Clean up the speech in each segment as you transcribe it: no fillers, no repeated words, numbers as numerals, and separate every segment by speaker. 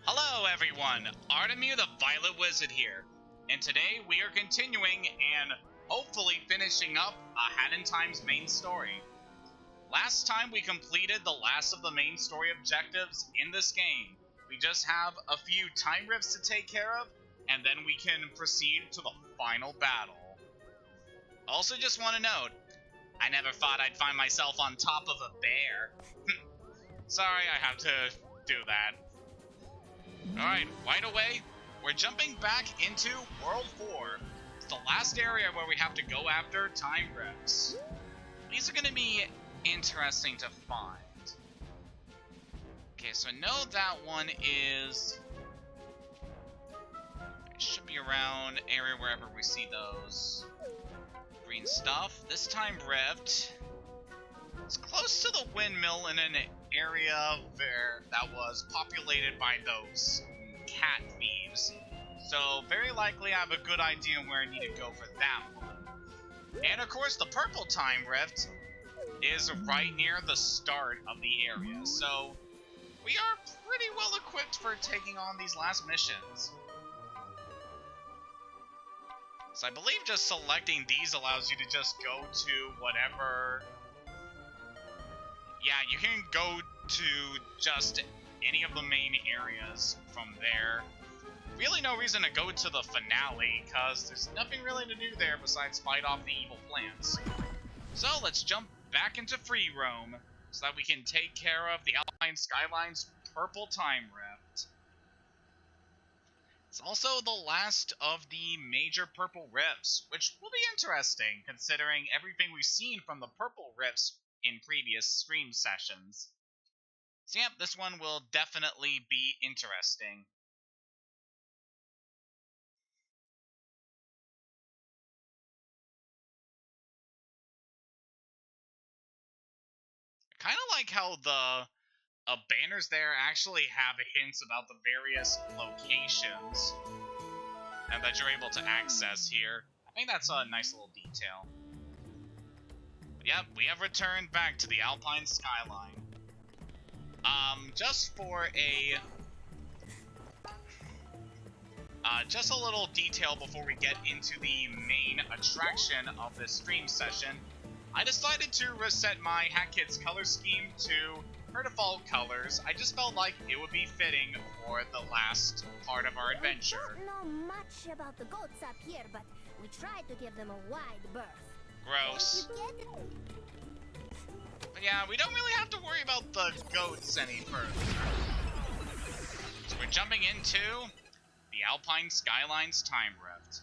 Speaker 1: Hello everyone, Artemu the Violet Wizard here, and today we are continuing and hopefully finishing up A Hat in Time's main story. Last time we completed the last of the main story objectives in this game. We just have a few time rifts to take care of, and then we can proceed to the final battle. Also just want to note, I never thought I'd find myself on top of a bear. Sorry I have to do that. Alright, right away, we're jumping back into World 4. It's the last area where we have to go after time rifts. These are going to be interesting to find. Okay, so I know that one is... It should be around area wherever we see those green stuff. This time rift. It's close to the windmill in an area there that was populated by those cat thieves. So very likely I have a good idea where I need to go for that one. And of course the purple time rift is right near the start of the area. So we are pretty well equipped for taking on these last missions. So I believe just selecting these allows you to just go to whatever... Yeah, you can go to just any of the main areas from there. Really no reason to go to the finale, because there's nothing really to do there besides fight off the evil plants. So let's jump back into free roam, so that we can take care of the Alpine Skyline's purple time rift. It's also the last of the major purple rifts, which will be interesting, considering everything we've seen from the purple rifts in previous stream sessions. So yep, this one will definitely be interesting. I kind of like how the banners there actually have hints about the various locations and that you're able to access here. I think that's a nice little detail. Yep, we have returned back to the Alpine Skyline. Just for a... just a little detail before we get into the main attraction of this stream session. I decided to reset my Hat Kid's color scheme to her default colors. I just felt like it would be fitting for the last part of our adventure.
Speaker 2: We don't know much about the goats up here, but we tried to give them a wide berth.
Speaker 1: Gross. But yeah, we don't really have to worry about the goats any further. So we're jumping into the Alpine Skyline's time rift.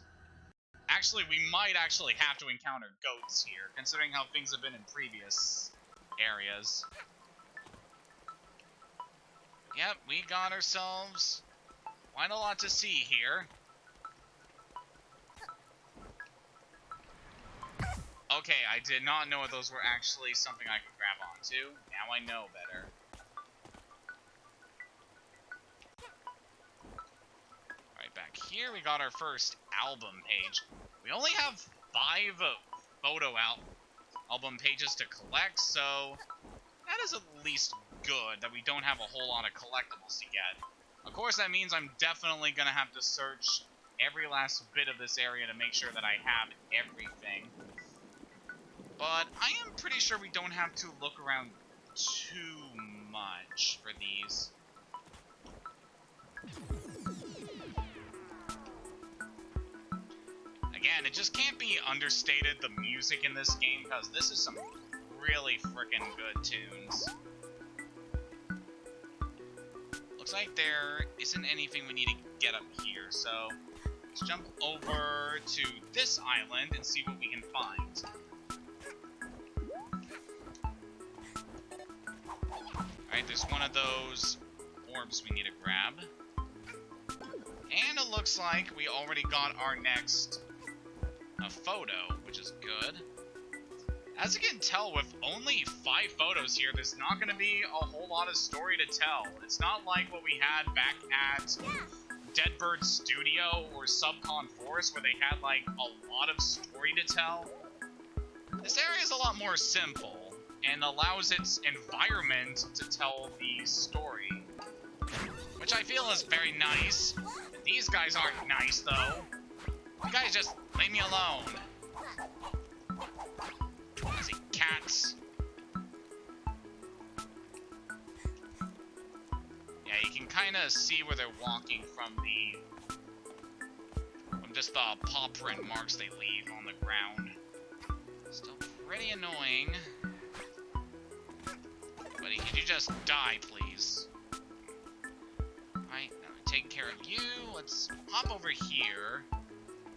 Speaker 1: Actually, we might actually have to encounter goats here, considering how things have been in previous areas. Yep, we got ourselves quite a lot to see here. Okay, I did not know those were actually something I could grab onto. Now I know better. Alright, back here we got our first album page. We only have 5 photo album pages to collect, so that is at least good that we don't have a whole lot of collectibles to get. Of course, that means I'm definitely going to have to search every last bit of this area to make sure that I have everything. But I am pretty sure we don't have to look around too much for these. Again, it just can't be understated, the music in this game, because this is some really freaking good tunes. Looks like there isn't anything we need to get up here, so let's jump over to this island and see what we can find. Alright, there's one of those orbs we need to grab. And it looks like we already got our next photo, which is good. As you can tell, with only 5 photos here, there's not going to be a whole lot of story to tell. It's not like what we had back at Deadbird Studio or Subcon Forest, where they had, like, a lot of story to tell. This area is a lot more simple, and allows its environment to tell the story. which I feel is very nice. These guys aren't nice, though. You guys just leave me alone. See, cats. Yeah, you can kind of see where they're walking from just the paw print marks they leave on the ground. Still pretty annoying. Buddy, could you just die, please? Alright, now taking care of you. Let's hop over here.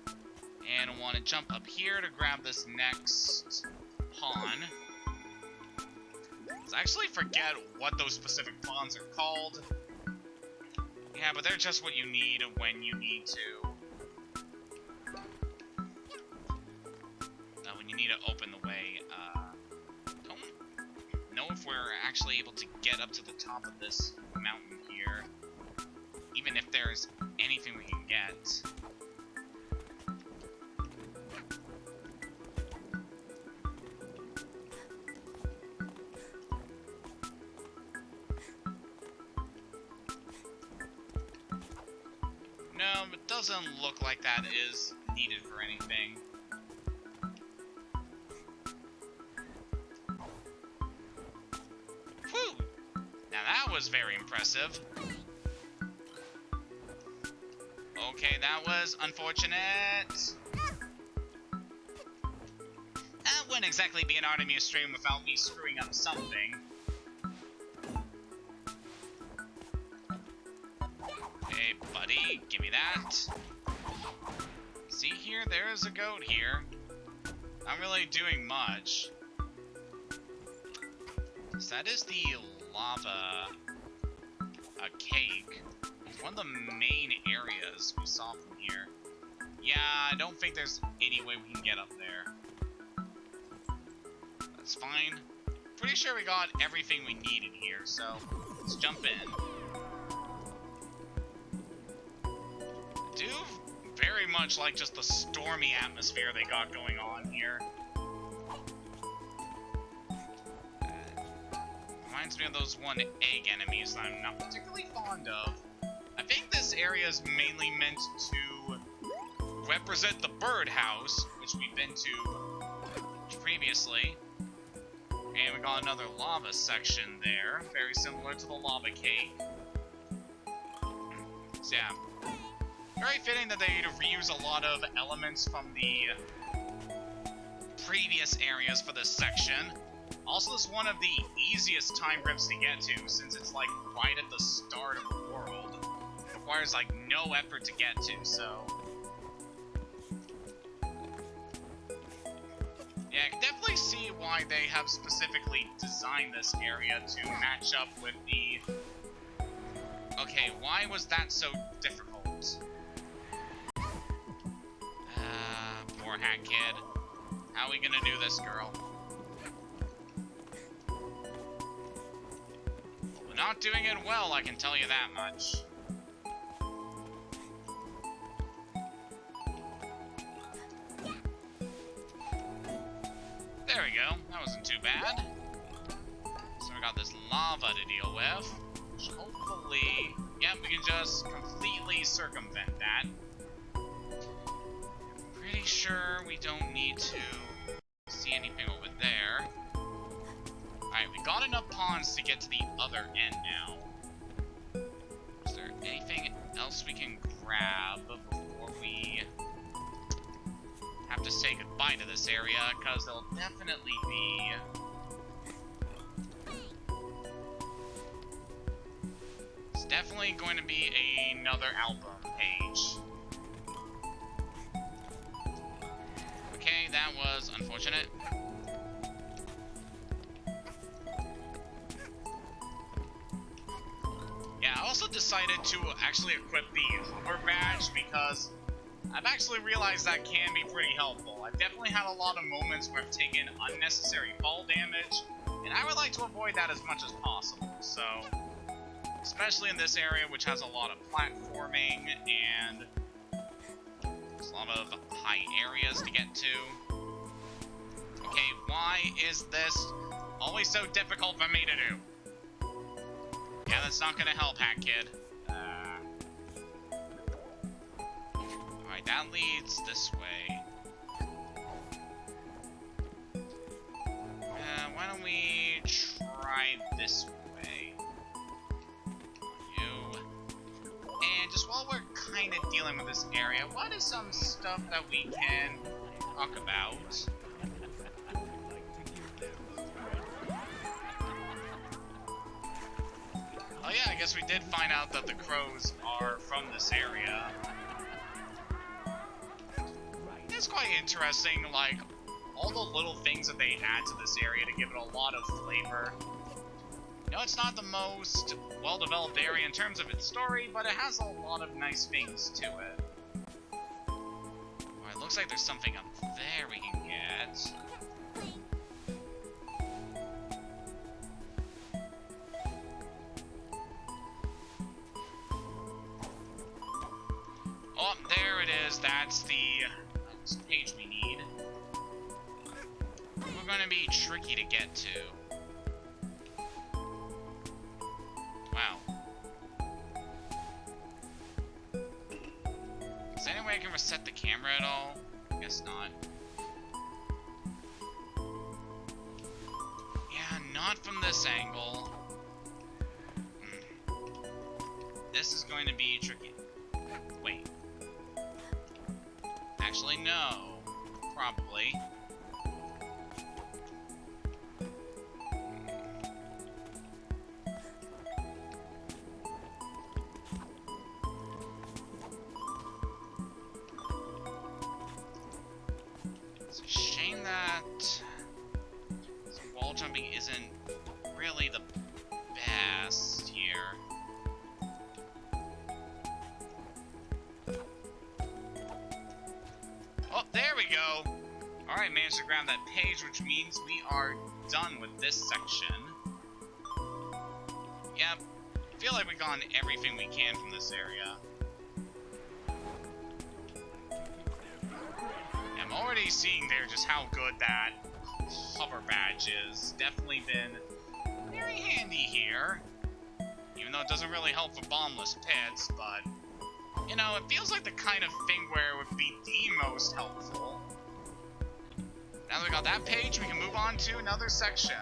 Speaker 1: And I want to jump up here to grab this next pawn. I actually forget what those specific pawns are called. Yeah, but they're just what you need when you need to. When you need to open the way. Don't know if we're actually able to get up to the top of this mountain here. Even if there's anything we can get. No, it doesn't look like that is needed for anything. Whew! Now that was very impressive. Okay, that was unfortunate. That wouldn't exactly be an Artemia stream without me screwing up something. Hey, buddy, give me that. See here, there's a goat here. Not really doing much. So that is the lava cake. It's one of the main areas we saw from here. Yeah, I don't think there's any way we can get up there. That's fine. Pretty sure we got everything we needed here, so let's jump in. I do very much like just the stormy atmosphere they got going on here. Reminds me of those one egg enemies that I'm not particularly fond of. I think this area is mainly meant to represent the birdhouse, which we've been to previously. And we got another lava section there, very similar to the lava cake. So yeah, very fitting that they reuse a lot of elements from the previous areas for this section. Also, it's one of the easiest time grips to get to, since it's like right at the start of the world. It requires like no effort to get to, so... Yeah, I can definitely see why they have specifically designed this area to match up with the... Okay, why was that so difficult? Poor hat kid. How are we gonna do this, girl? We're not doing it well, I can tell you that much. There we go. That wasn't too bad. So we got this lava to deal with. Which hopefully... Yep, we can just completely circumvent that. Pretty sure we don't need to see anything over there. Alright, we got enough pawns to get to the other end now. Is there anything else we can grab before we have to say goodbye to this area? Because there'll definitely be... It's definitely going to be another album page. Okay, that was unfortunate. Yeah, I also decided to actually equip the hover badge because I've actually realized that can be pretty helpful. I've definitely had a lot of moments where I've taken unnecessary fall damage, and I would like to avoid that as much as possible. So, especially in this area, which has a lot of platforming and there's a lot of high areas to get to. Okay, why is this always so difficult for me to do? Yeah, that's not gonna help, Hat Kid. Alright, that leads this way. Why don't we try this way? You. And just while we're kind of dealing with this area, what is some stuff that we can talk about? Oh yeah, I guess we did find out that the crows are from this area. It's quite interesting, like, all the little things that they add to this area to give it a lot of flavor. You know, it's not the most well-developed area in terms of its story, but it has a lot of nice things to it. Alright, looks like there's something up there we can get. Oh, there it is. That's the page we need. We're gonna be tricky to get to. Wow. Is there any way I can reset the camera at all? I guess not. Yeah, not from this angle. This is going to be tricky. Wait. Actually, no. Probably. It's a shame that wall jumping isn't really the best here. Oh, there we go! Alright, managed to grab that page, which means we are done with this section. Yep, I feel like we've gotten everything we can from this area. I'm already seeing there just how good that hover badge is. Definitely been very handy here. Even though it doesn't really help for bombless pits, but you know, it feels like the kind of thing where it would be the most helpful. Now that we got that page, we can move on to another section.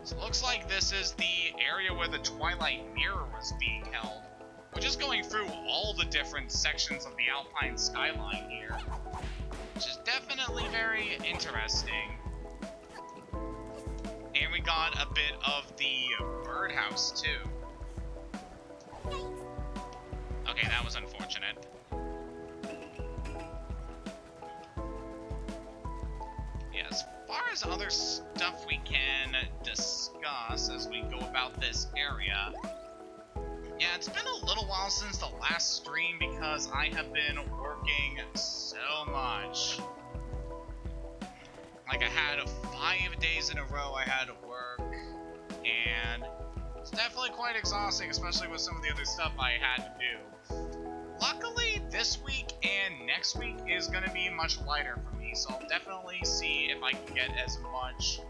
Speaker 1: So it looks like this is the area where the Twilight Mirror was being held. We're just going through all the different sections of the Alpine skyline here, which is definitely very interesting. And we got a bit of the birdhouse too. Okay, that was unfortunate. Yeah, as far as other stuff we can discuss as we go about this area, yeah, it's been a little while since the last stream because I have been working so much. Like, I had 5 days in a row I had to work, and it's definitely quite exhausting, especially with some of the other stuff I had to do. Luckily, this week and next week is going to be much lighter for me, so I'll definitely see if I can get as much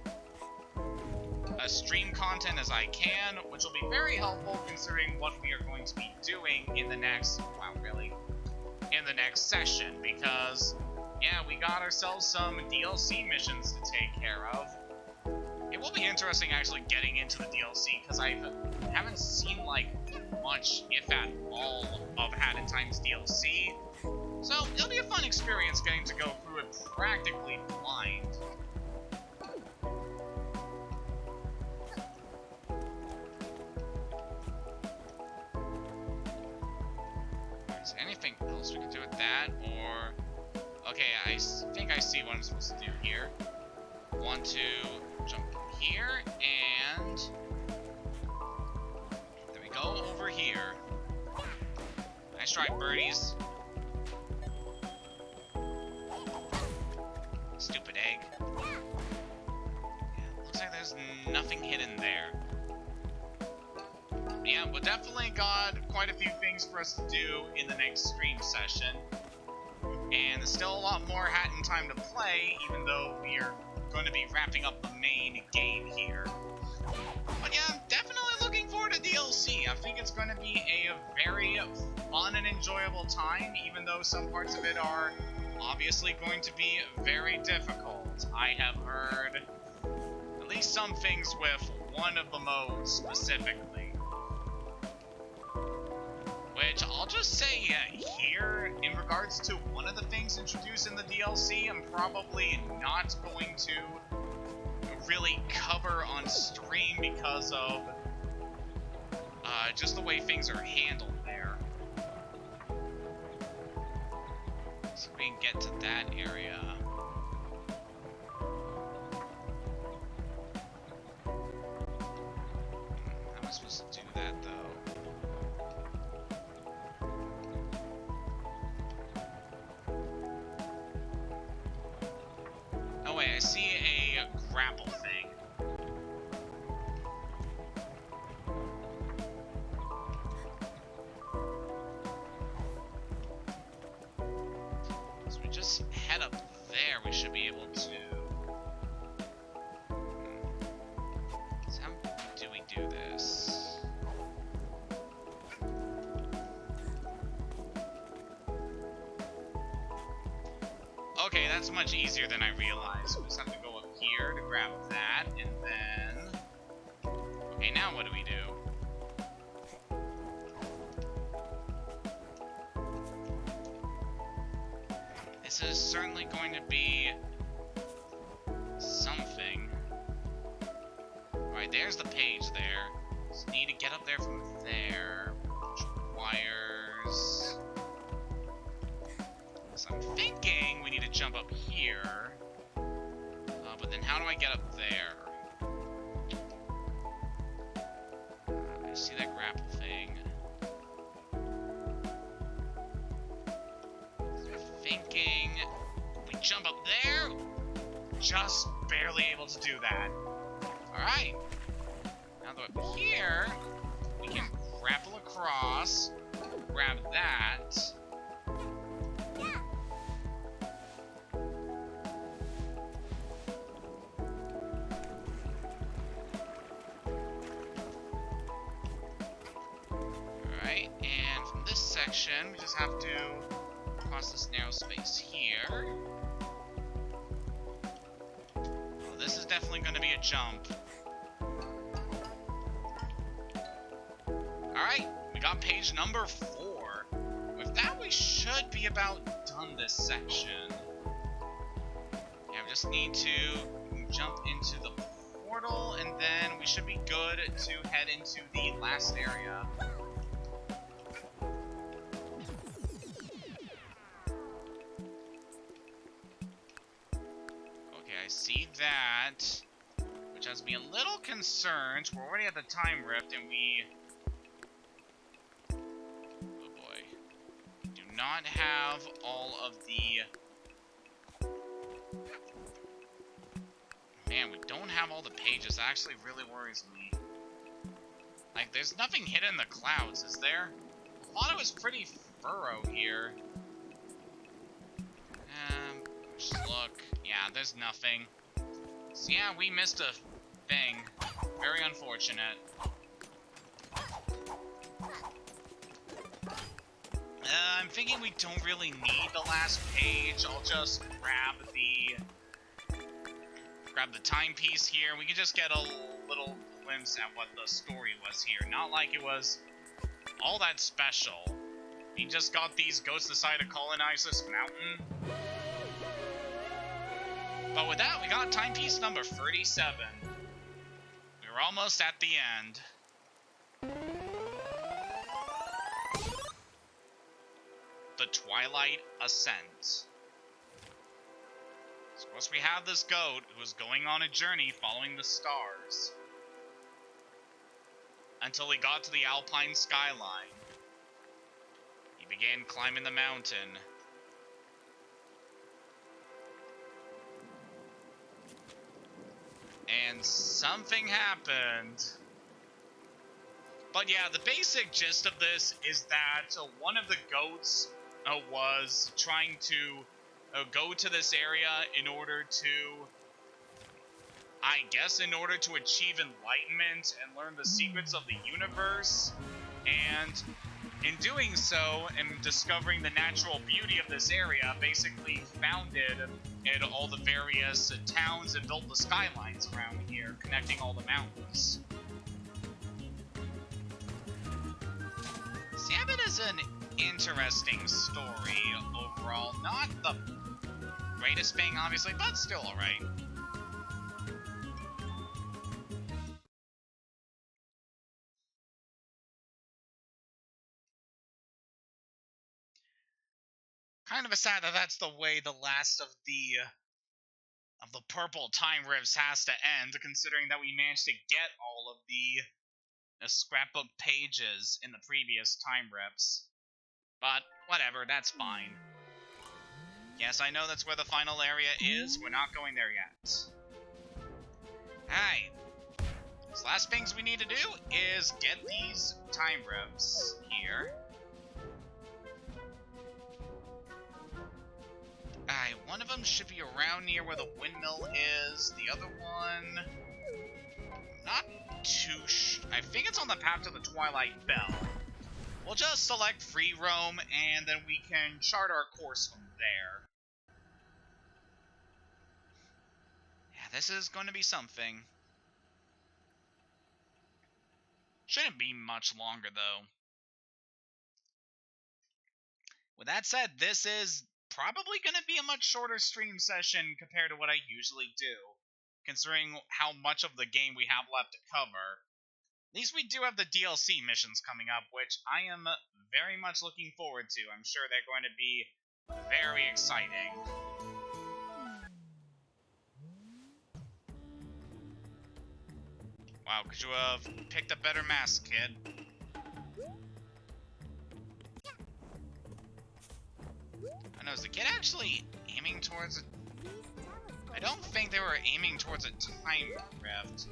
Speaker 1: stream content as I can, which will be very helpful considering what we are going to be doing in the next, in the next session, because, yeah, we got ourselves some DLC missions to take care of. It will be interesting actually getting into the DLC, because I haven't seen, like, much, if at all, of Hat in Time's DLC. So, it'll be a fun experience getting to go through it practically blind. Is there anything else we can do with that, or... Okay, I think I see what I'm supposed to do here. Want to jump here, and... There we go, over here. Nice try, birdies. Stupid egg. Yeah, looks like there's nothing hidden there. Yeah, we definitely got quite a few things for us to do in the next stream session. And there's still a lot more Hat in Time to play, even though we are going to be wrapping up the main game here. But yeah, I'm definitely looking forward to DLC. DLC. I think it's going to be a very fun and enjoyable time, even though some parts of it are obviously going to be very difficult. I have heard at least some things with one of the modes specifically. Which I'll just say here, in regards to one of the things introduced in the DLC, I'm probably not going to really cover on stream because of just the way things are handled there. So we can get to that area. How am I supposed to do that though? Oh wait, I see a grapple thing. So we just head up there, we should be able to... So how do we do this? Okay, that's much easier than I realized. We just have to go up here to grab that, and then... Okay, now what do we do? This is certainly going to be something. Alright, there's the page there. Just need to get up there from there. Wires. So I'm thinking we need to jump up here. But then how do I get up there? I see that grapple thing. Thinking we jump up there, just barely able to do that. Alright, now that we're here, we can grapple across, grab that. Alright, and from this section, we just have to cross this narrow space here. Well, this is definitely going to be a jump. Alright, we got page number 4. With that, we should be about done this section. Yeah, we just need to jump into the portal, and then we should be good to head into the last area. I see that, which has me a little concerned. We're already at the time rift, and we... Oh boy. Do not have all of the... Man, we don't have all the pages. That actually really worries me. Like, there's nothing hidden in the clouds, is there? I thought it was pretty thorough here. Just look. Yeah, there's nothing. So yeah, we missed a thing. Very unfortunate. I'm thinking we don't really need the last page. I'll just grab the timepiece here. We can just get a little glimpse at what the story was here. Not like it was all that special. We just got these ghosts decide to colonize this mountain. But with that, we got timepiece number 37. We were almost at the end. The Twilight Ascent. So of course we have this goat who is going on a journey following the stars. Until he got to the Alpine skyline. He began climbing the mountain. And something happened. But yeah, the basic gist of this is that one of the goats was trying to go to this area in order to, I guess in order to achieve enlightenment and learn the secrets of the universe, and in doing so and discovering the natural beauty of this area, basically founded in all the various towns and built the skylines around here, connecting all the mountains. Sabbath is an interesting story overall. Not the greatest thing, obviously, but still alright. Kind of sad that that's the way the last of the purple time rifts has to end, considering that we managed to get all of the scrapbook pages in the previous time rifts. But whatever, that's fine. Yes, I know that's where the final area is. We're not going there yet. Alright. So last things we need to do is get these time rifts here. Alright, one of them should be around near where the windmill is. The other one... not too I think it's on the path to the Twilight Bell. We'll just select free roam, and then we can chart our course from there. Yeah, this is going to be something. Shouldn't be much longer, though. With that said, this is probably going to be a much shorter stream session compared to what I usually do, considering how much of the game we have left to cover. At least we do have the DLC missions coming up, which I am very much looking forward to. I'm sure they're going to be very exciting. Wow, could you have picked a better mask, kid? I know, is the kid actually aiming towards it? I don't think they were aiming towards a time rift.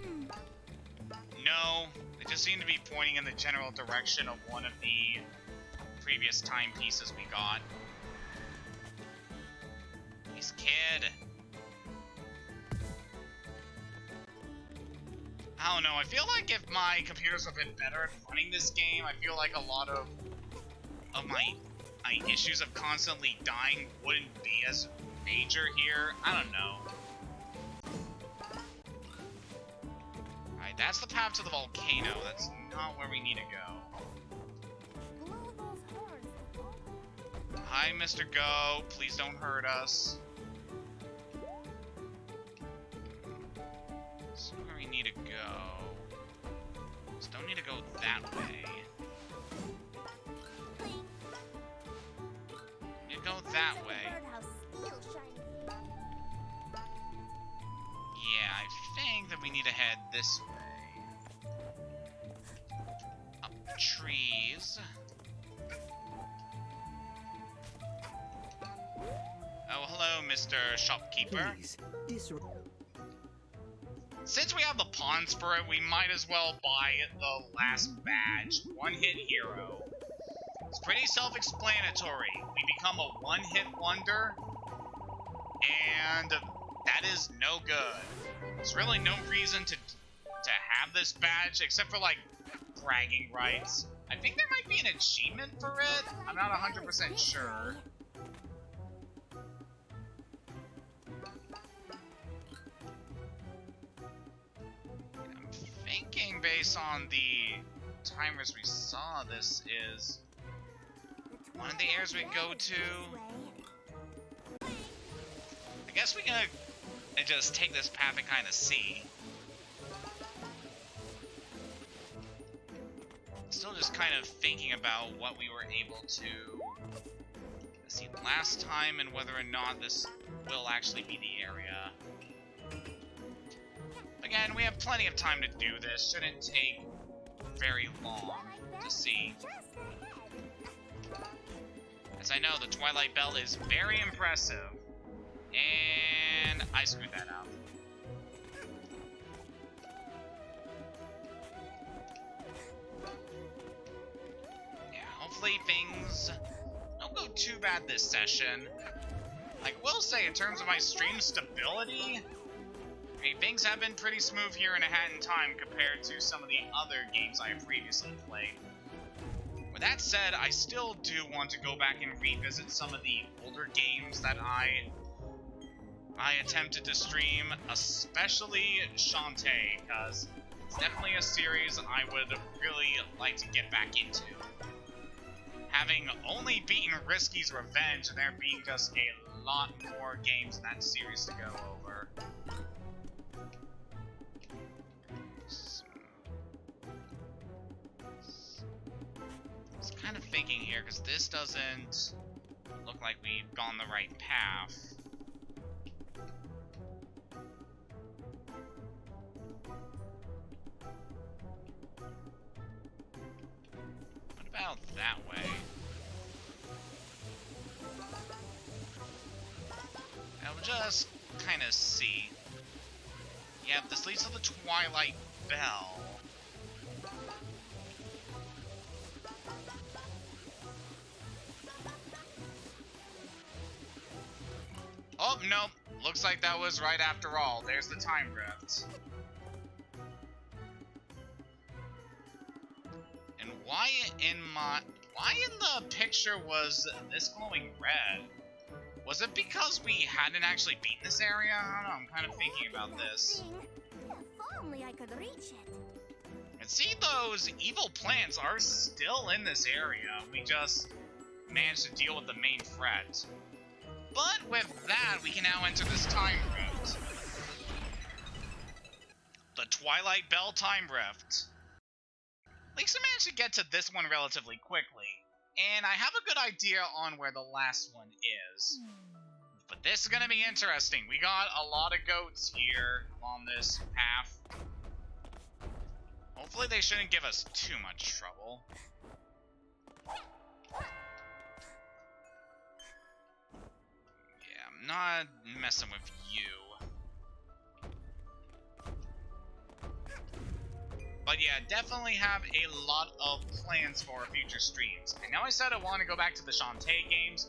Speaker 1: No, they just seem to be pointing in the general direction of one of the previous timepieces we got. Please, kid. I don't know, I feel like if my computers have been better at running this game, I feel like a lot of my issues of constantly dying wouldn't be as major here. I don't know. Alright, that's the path to the volcano. That's not where we need to go. Hi, Mr. Go. Please don't hurt us. This is where we need to go. Just don't need to go that way. You go that way. Yeah, I think that we need to head this way. Up trees. Oh, hello, Mr. Shopkeeper. Since we have the pawns for it, we might as well buy the last badge, One Hit Hero. It's pretty self-explanatory. We become a one-hit wonder, and that is no good. There's really no reason to have this badge, except for, like, bragging rights. I think there might be an achievement for it. I'm not 100% sure. I'm thinking, based on the timers we saw, this is one of the areas we go to. I guess we can just take this path and kind of see. Still just kind of thinking about what we were able to see last time and whether or not this will actually be the area. Again, we have plenty of time to do this. Shouldn't take very long to see. As I know, the Twilight Bell is very impressive. And I screwed that up. Yeah, hopefully things don't go too bad this session. Like, I will say, in terms of my stream stability, Hey, things have been pretty smooth here in A Hat in Time compared to some of the other games I have previously played. With that said, I still do want to go back and revisit some of the older games that I attempted to stream, especially Shantae, because it's definitely a series I would really like to get back into. Having only beaten Risky's Revenge, and there being just a lot more games in that series to go over. I was kind of thinking here, because this doesn't look like we've gone the right path. What about that way? I'll just kind of see. Yeah, this leads to the Twilight Bell. Oh, nope. Looks like that was right after all. There's the time rift. And why in the picture was this glowing red? Was it because we hadn't actually beaten this area? I don't know, I'm kind of thinking about this.
Speaker 2: If only I could reach it.
Speaker 1: And see, those evil plants are still in this area. We just managed to deal with the main threat. But with that, we can now enter this time rift. The Twilight Bell Time Rift. At least I managed to get to this one relatively quickly. And I have a good idea on where the last one is. But this is going to be interesting. We got a lot of goats here on this path. Hopefully they shouldn't give us too much trouble. Yeah, I'm not messing with you. But yeah, definitely have a lot of plans for future streams. I know I said I want to go back to the Shantae games.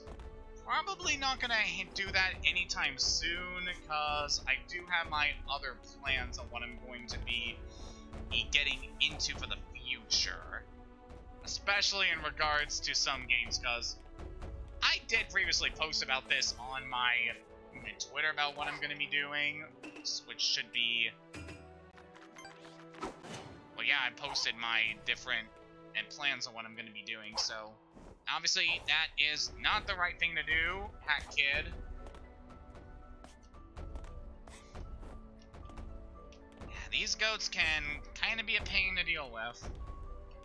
Speaker 1: Probably not going to do that anytime soon, because I do have my other plans on what I'm going to be getting into for the future. Especially in regards to some games, because I did previously post about this on my Twitter about what I'm going to be doing, which should be... Well, yeah, I posted my different plans on what I'm going to be doing, so... Obviously, that is not the right thing to do, Hat Kid. Yeah, these goats can kind of be a pain to deal with.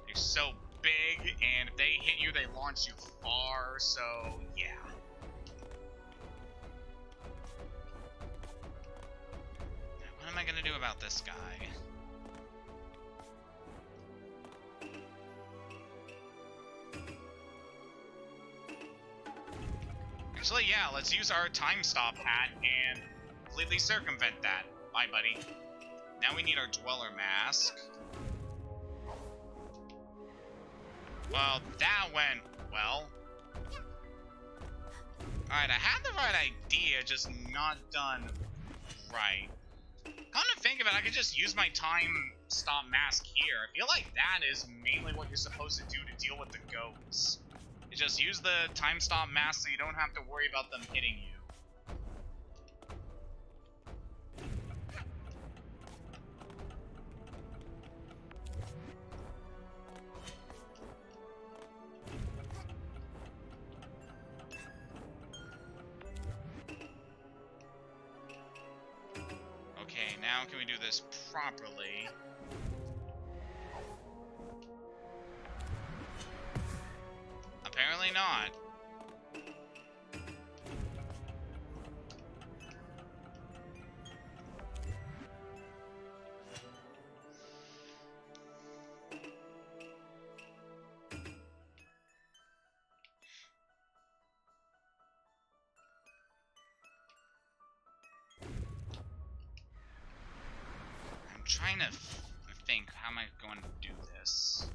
Speaker 1: They're so big, and if they hit you, they launch you far, so yeah. What am I going to do about this guy? Actually, yeah, let's use our time stop hat and completely circumvent that. Bye, buddy. Now we need our Dweller Mask. Well, that went well. Alright, I had the right idea, just not done right. Come to think of it, I could just use my time stop mask here. I feel like that is mainly what you're supposed to do to deal with the goats. Just use the time stop mask so you don't have to worry about them hitting you. Okay, now can we do this properly? Apparently not. I'm trying to think, how am I going to do this?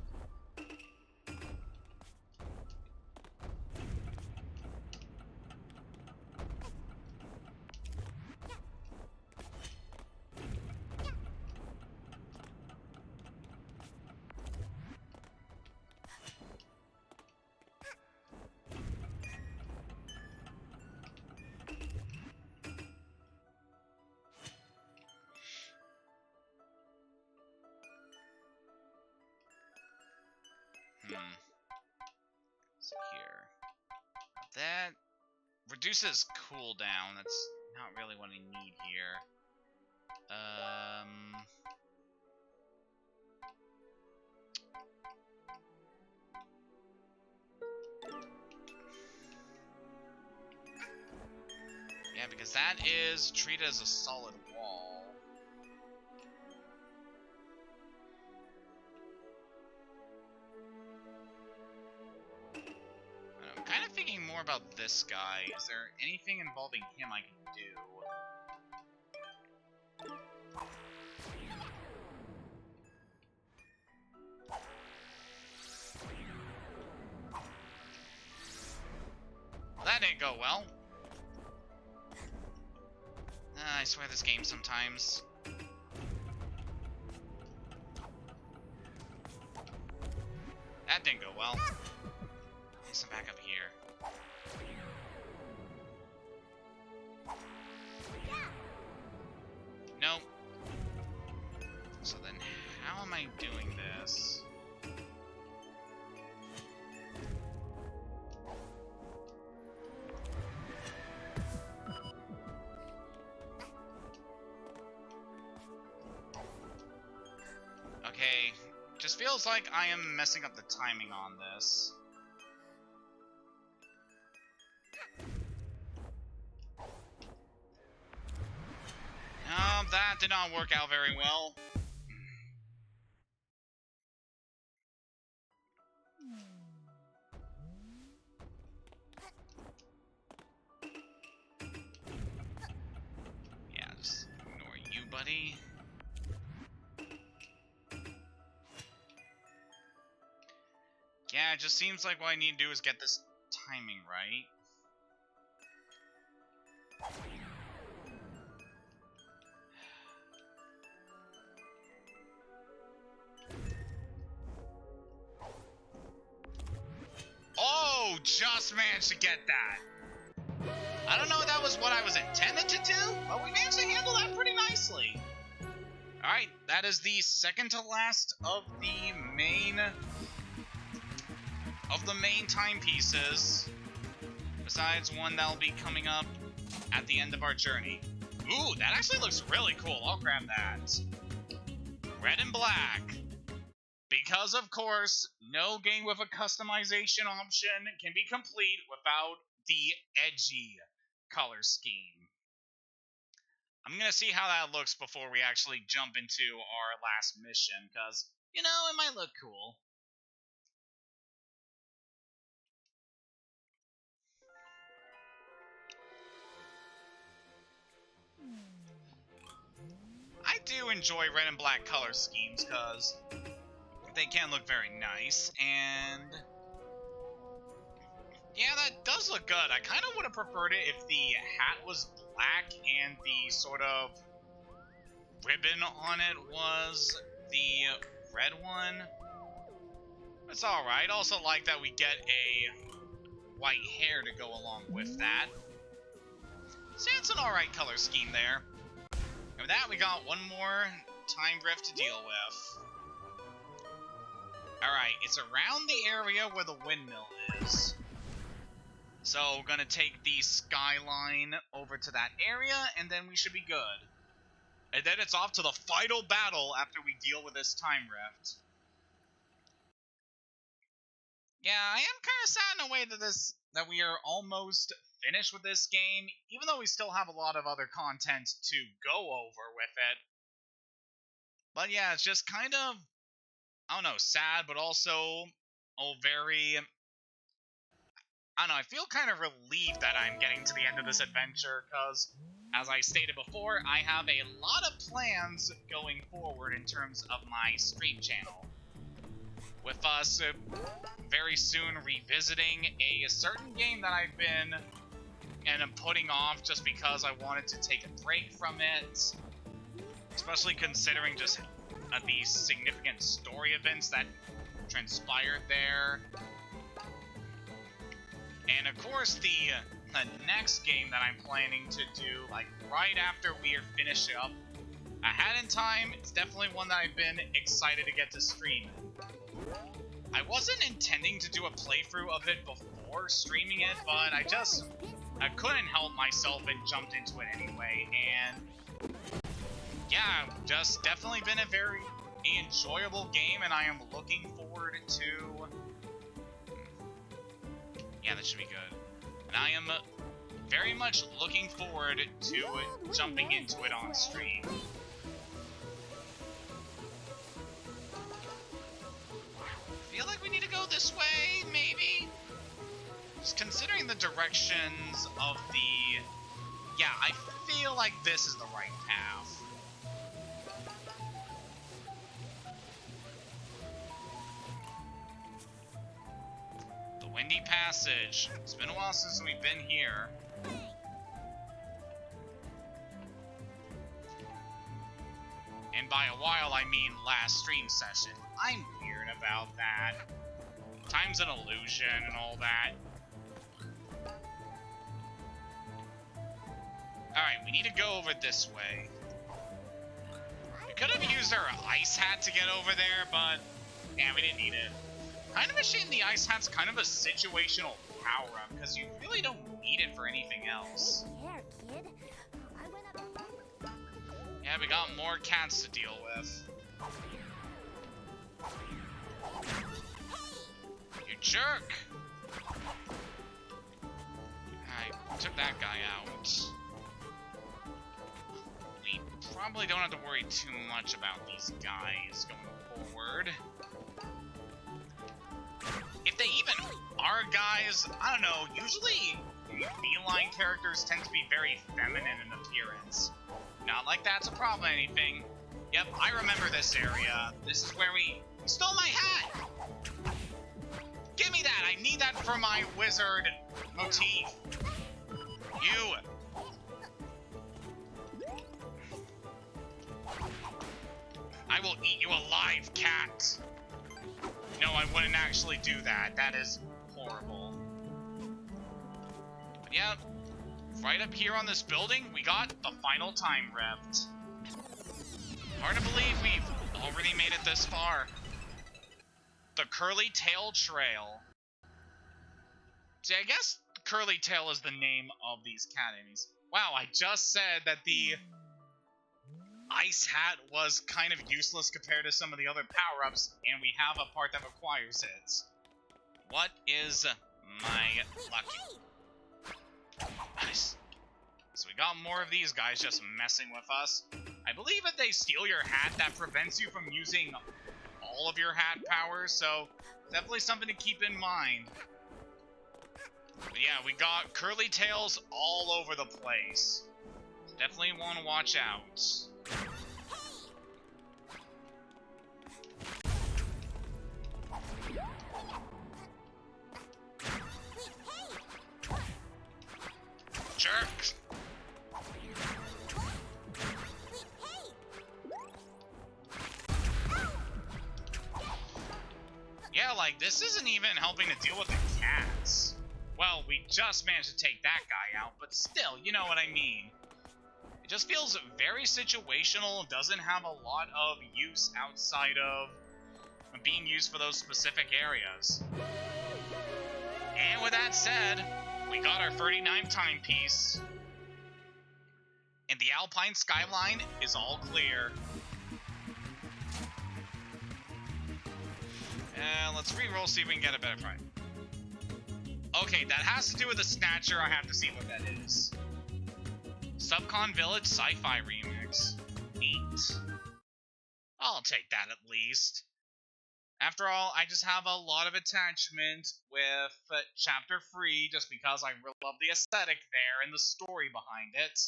Speaker 1: That reduces cooldown. That's not really what I need here. Yeah, because that is treated as a solid wall. I'm kind of thinking more about this guy. Is there anything involving him I can do? Well, that didn't go well. I swear this game sometimes. That didn't go well. At least I'm back up here. Nope. So then how am I doing this? Okay, just feels like I am messing up the timing on this. That did not work out very well. Yeah, just ignore you, buddy. Yeah, it just seems like what I need to do is get this timing right. Oh, just managed to get that. I don't know if that was what I was intended to do, but we managed to handle that pretty nicely. Alright, that is the second to last of the main timepieces, besides one that'll be coming up at the end of our journey. Ooh, that actually looks really cool. I'll grab that. Red and black. Because, of course, no game with a customization option can be complete without the edgy color scheme. I'm gonna see how that looks before we actually jump into our last mission, because, you know, it might look cool. I do enjoy red and black color schemes, because they can look very nice, and yeah, that does look good. I kind of would have preferred it if the hat was black and the sort of ribbon on it was the red one. It's alright. Also like that we get a white hair to go along with that. So it's an alright color scheme there. And with that, we got one more time drift to deal with. Alright, it's around the area where the windmill is. So, we're gonna take the skyline over to that area, and then we should be good. And then it's off to the final battle after we deal with this time rift. Yeah, I am kind of sad in a way that we are almost finished with this game, even though we still have a lot of other content to go over with it. But yeah, it's just kind of, I don't know, sad, but also, very, I don't know, I feel kind of relieved that I'm getting to the end of this adventure, because, as I stated before, I have a lot of plans going forward in terms of my stream channel. With us very soon revisiting a certain game that I've been and I'm putting off just because I wanted to take a break from it, especially considering just the significant story events that transpired there. And of course, the next game that I'm planning to do, like right after we are finished up ahead in time, it's definitely one that I've been excited to get to stream. I wasn't intending to do a playthrough of it before before streaming it, but I couldn't help myself and jumped into it anyway, and yeah, just definitely been a very enjoyable game, and I am looking forward to... Yeah, that should be good. And I am very much looking forward to jumping into it on stream. Feel like we need to go this way, maybe? Just considering the directions of the... Yeah, I feel like this is the right path. The Windy Passage. It's been a while since we've been here. And by a while, I mean last stream session. I'm weird about that. Time's an illusion and all that. Alright, we need to go over this way. We could have used our ice hat to get over there, but yeah, we didn't need it. Kind of a shame the ice hat's kind of a situational power-up, because you really don't need it for anything else. Yeah, we got more cats to deal with. You jerk! I took that guy out. We probably don't have to worry too much about these guys going forward. If they even are guys, I don't know, usually feline characters tend to be very feminine in appearance. Not like that's a problem or anything. Yep, I remember this area. This is where we stole my hat! Give me that! I need that for my wizard motif. You! I will eat you alive, cat! No, I wouldn't actually do that. That is horrible. But yeah, right up here on this building, we got the final time rift. Hard to believe we've already made it this far. The Curly Tail Trail. See, I guess Curly Tail is the name of these cat enemies. Wow, I just said that the ice hat was kind of useless compared to some of the other power-ups, and we have a part that requires it. What is my lucky? Nice. So we got more of these guys just messing with us. I believe if they steal your hat, that prevents you from using all of your hat powers, so definitely something to keep in mind. But yeah, we got curly tails all over the place. Definitely want to watch out. Jerk! Yeah, like, this isn't even helping to deal with the cats. Well, we just managed to take that guy out, but still, you know what I mean. It just feels very situational, doesn't have a lot of use outside of being used for those specific areas. And with that said, we got our 39th timepiece. And the Alpine skyline is all clear. Let's re-roll, see if we can get a better fight. Okay, that has to do with the Snatcher. I have to see what that is. Subcon Village Sci-Fi Remix. Neat. I'll take that at least. After all, I just have a lot of attachment with Chapter 3 just because I really love the aesthetic there and the story behind it.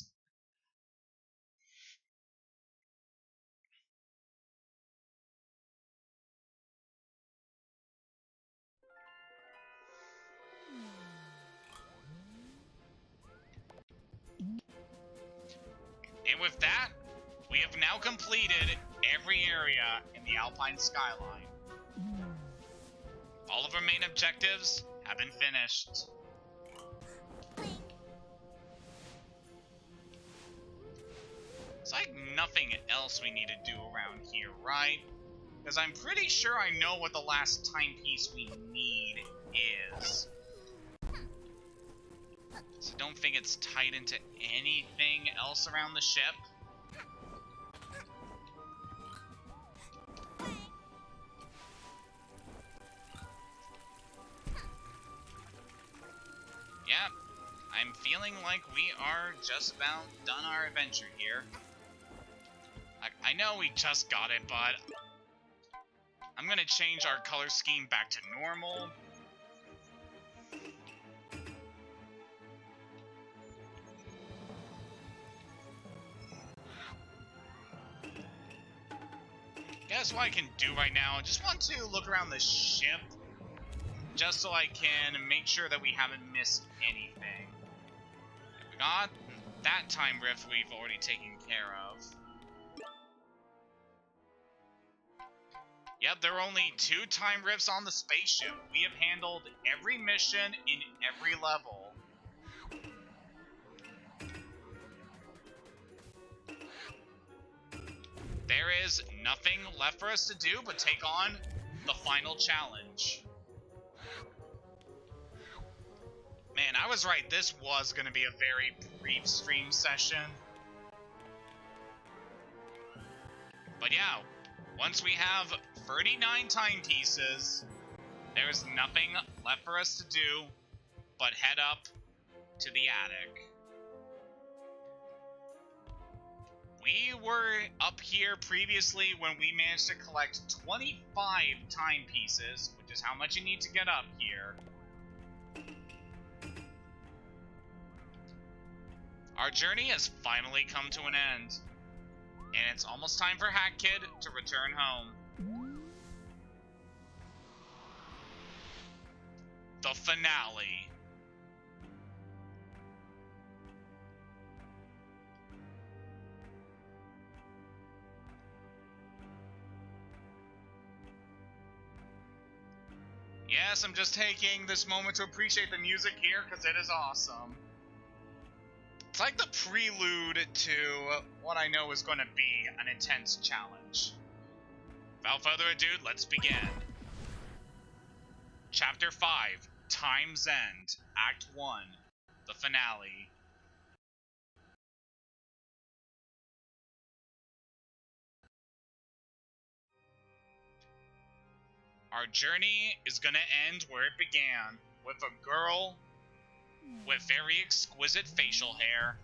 Speaker 1: And with that, we have now completed every area in the Alpine skyline. All of our main objectives have been finished. It's like nothing else we need to do around here, right? Because I'm pretty sure I know what the last timepiece we need is. So I don't think it's tied into anything else around the ship. Yeah, I'm feeling like we are just about done our adventure here. I know we just got it, but I'm gonna change our color scheme back to normal. Guess what I can do right now? I just want to look around the ship, just so I can make sure that we haven't missed anything. We got that time rift we've already taken care of. Yep, there are only 2 time rifts on the spaceship. We have handled every mission in every level. There is nothing left for us to do but take on the final challenge. Man, I was right. This was going to be a very brief stream session. But yeah, once we have 39 timepieces, there's nothing left for us to do but head up to the attic. We were up here previously when we managed to collect 25 timepieces, which is how much you need to get up here. Our journey has finally come to an end, and it's almost time for Hat Kid to return home. The finale. Yes, I'm just taking this moment to appreciate the music here because it is awesome. It's like the prelude to what I know is going to be an intense challenge. Without further ado, let's begin. Chapter 5, Time's End, Act 1, the finale. Our journey is going to end where it began, with a girl with very exquisite facial hair.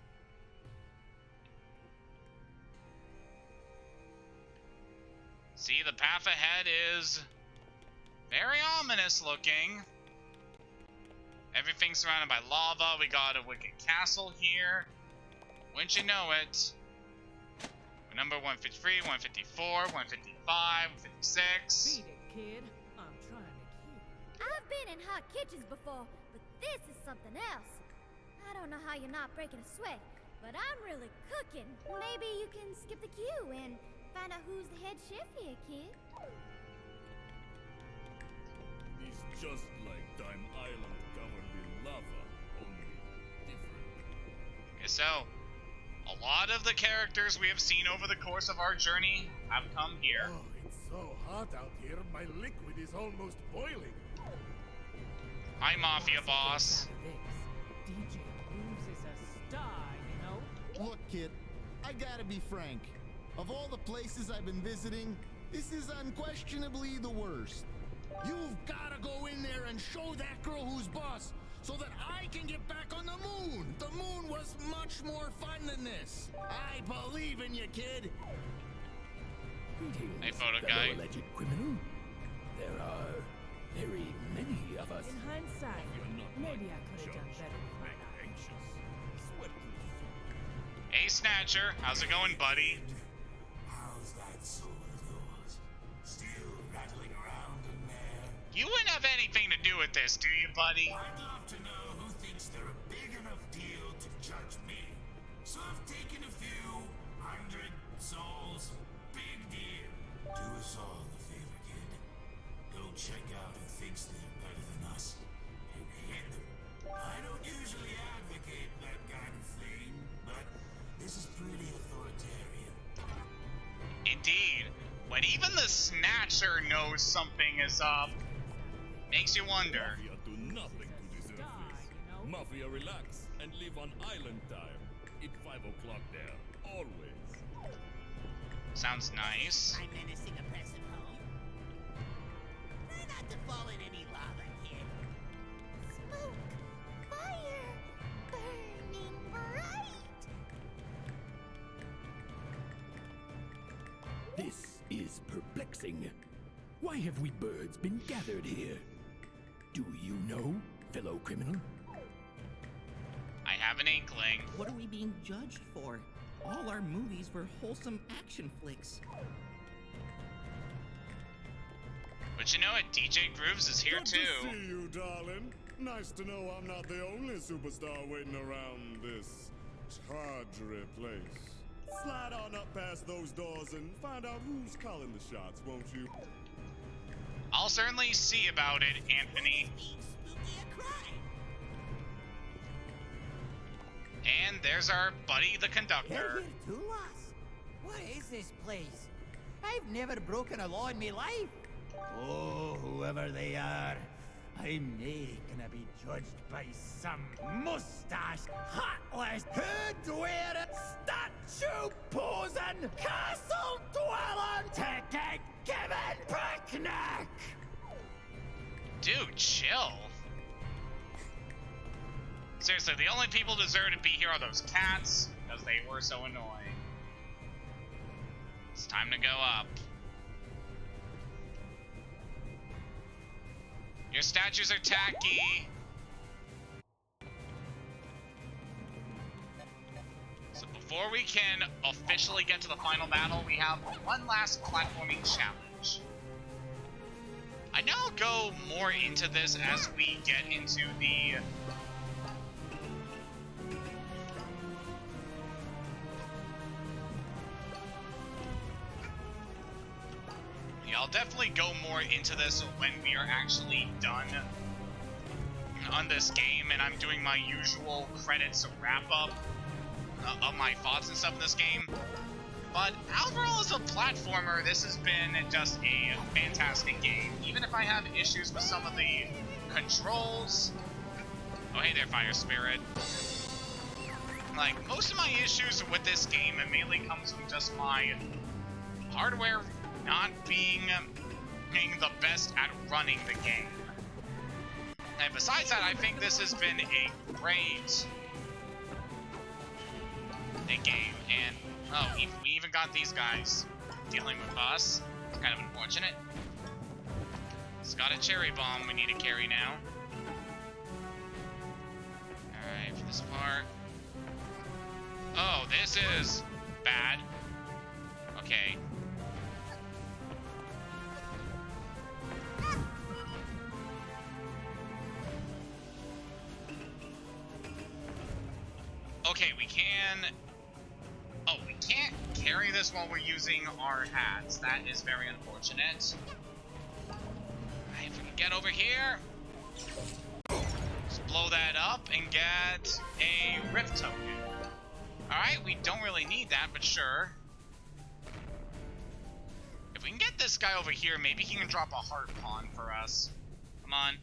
Speaker 1: See, the path ahead is very ominous looking. Everything's surrounded by lava. We got a wicked castle here. Wouldn't you know it? Number 153, 154, 155, 156.
Speaker 3: Beat it, kid. I'm trying to kill.
Speaker 2: I've been in hot kitchens before, but this is something else. I don't know how you're not breaking a sweat, but I'm really cooking. Maybe you can skip the queue and find out who's the head chef here, kid.
Speaker 4: It's just like Dime Island covered in lava, only different.
Speaker 1: Okay, so a lot of the characters we have seen over the course of our journey have come here.
Speaker 4: Oh, it's so hot out here, my liquid is almost boiling.
Speaker 1: Hi, Mafia Boss.
Speaker 3: DJ Grooves is a star, you know?
Speaker 5: Look, kid, I gotta be frank. Of all the places I've been visiting, this is unquestionably the worst. You've gotta go in there and show that girl who's boss, so that I can get back on the moon. The moon was much more fun than this. I believe in you, kid.
Speaker 1: Hey, photo guy.
Speaker 6: Alleged criminal. There are very many of us.
Speaker 3: In hindsight, maybe I could have done better with my life.
Speaker 4: Anxious. Sweat through.
Speaker 1: Hey, Snatcher. How's it going, buddy?
Speaker 7: How's that sword of yours? Still rattling around in there?
Speaker 1: You wouldn't have anything to do with this, do you, buddy?
Speaker 7: I'd love to know who thinks they're a big enough deal to judge me. So I've taken a few 100 souls. Big deal. Do us all a favor, kid. Go check out who thinks they're better than us and hit them. I don't usually advocate that kind of thing, but this is pretty authoritarian.
Speaker 1: Indeed. When even the Snatcher knows something is up, makes you wonder.
Speaker 4: Mafia do nothing to deserve
Speaker 3: Star,
Speaker 4: this.
Speaker 3: you know?
Speaker 4: Mafia relax and live on island time. It's 5 o'clock there, always.
Speaker 1: Sounds nice.
Speaker 8: I'm menacing oppressive home. Try not to fall in any lava, kid.
Speaker 2: Smoke, fire, burning bright.
Speaker 6: This is perplexing. Why have we birds been gathered here? Do you know, fellow criminal?
Speaker 1: I have an inkling.
Speaker 9: What are we being judged for? All our movies were wholesome action flicks.
Speaker 1: But you know what? DJ Grooves is here
Speaker 4: Good
Speaker 1: too.
Speaker 4: to see you, darling. Nice to know I'm not the only superstar waiting around this tawdry place. Slide on up past those doors and find out who's calling the shots, won't you?
Speaker 1: I'll certainly see about it, Anthony.
Speaker 8: Being spooky a crime.
Speaker 1: And there's our buddy, the
Speaker 10: You're
Speaker 1: conductor.
Speaker 10: here too, lass? What is this place? I've never broken a law in my life. Oh, whoever they are, I'm not gonna be judged by some mustache, hatless, hood-wearing, statue-posing, castle-dwelling, ticket-giving picnic!
Speaker 1: Dude, chill. Seriously, the only people who deserve to be here are those cats, because they were so annoying. It's time to go up. Your statues are tacky. So before we can officially get to the final battle, we have one last platforming challenge. I know I'll go more into this as we get into the I'll definitely go more into this when we are actually done on this game and I'm doing my usual credits wrap-up of my thoughts and stuff in this game. But overall, as a platformer, this has been just a fantastic game. Even if I have issues with some of the controls. Oh, hey there, Fire Spirit. Like, most of my issues with this game, it mainly comes from just my hardware not being the best at running the game. And besides that, I think this has been a great game. And, oh, we even got these guys dealing with us. It's kind of unfortunate. It's got a cherry bomb we need to carry now. Alright, for this part. Oh, this is bad. Okay. Okay, we can... Oh, we can't carry this while we're using our hats. That is very unfortunate. Alright, if we can get over here... Just blow that up and get a Rift Token. Alright, we don't really need that, but sure. If we can get this guy over here, maybe he can drop a heart pawn for us. Come on.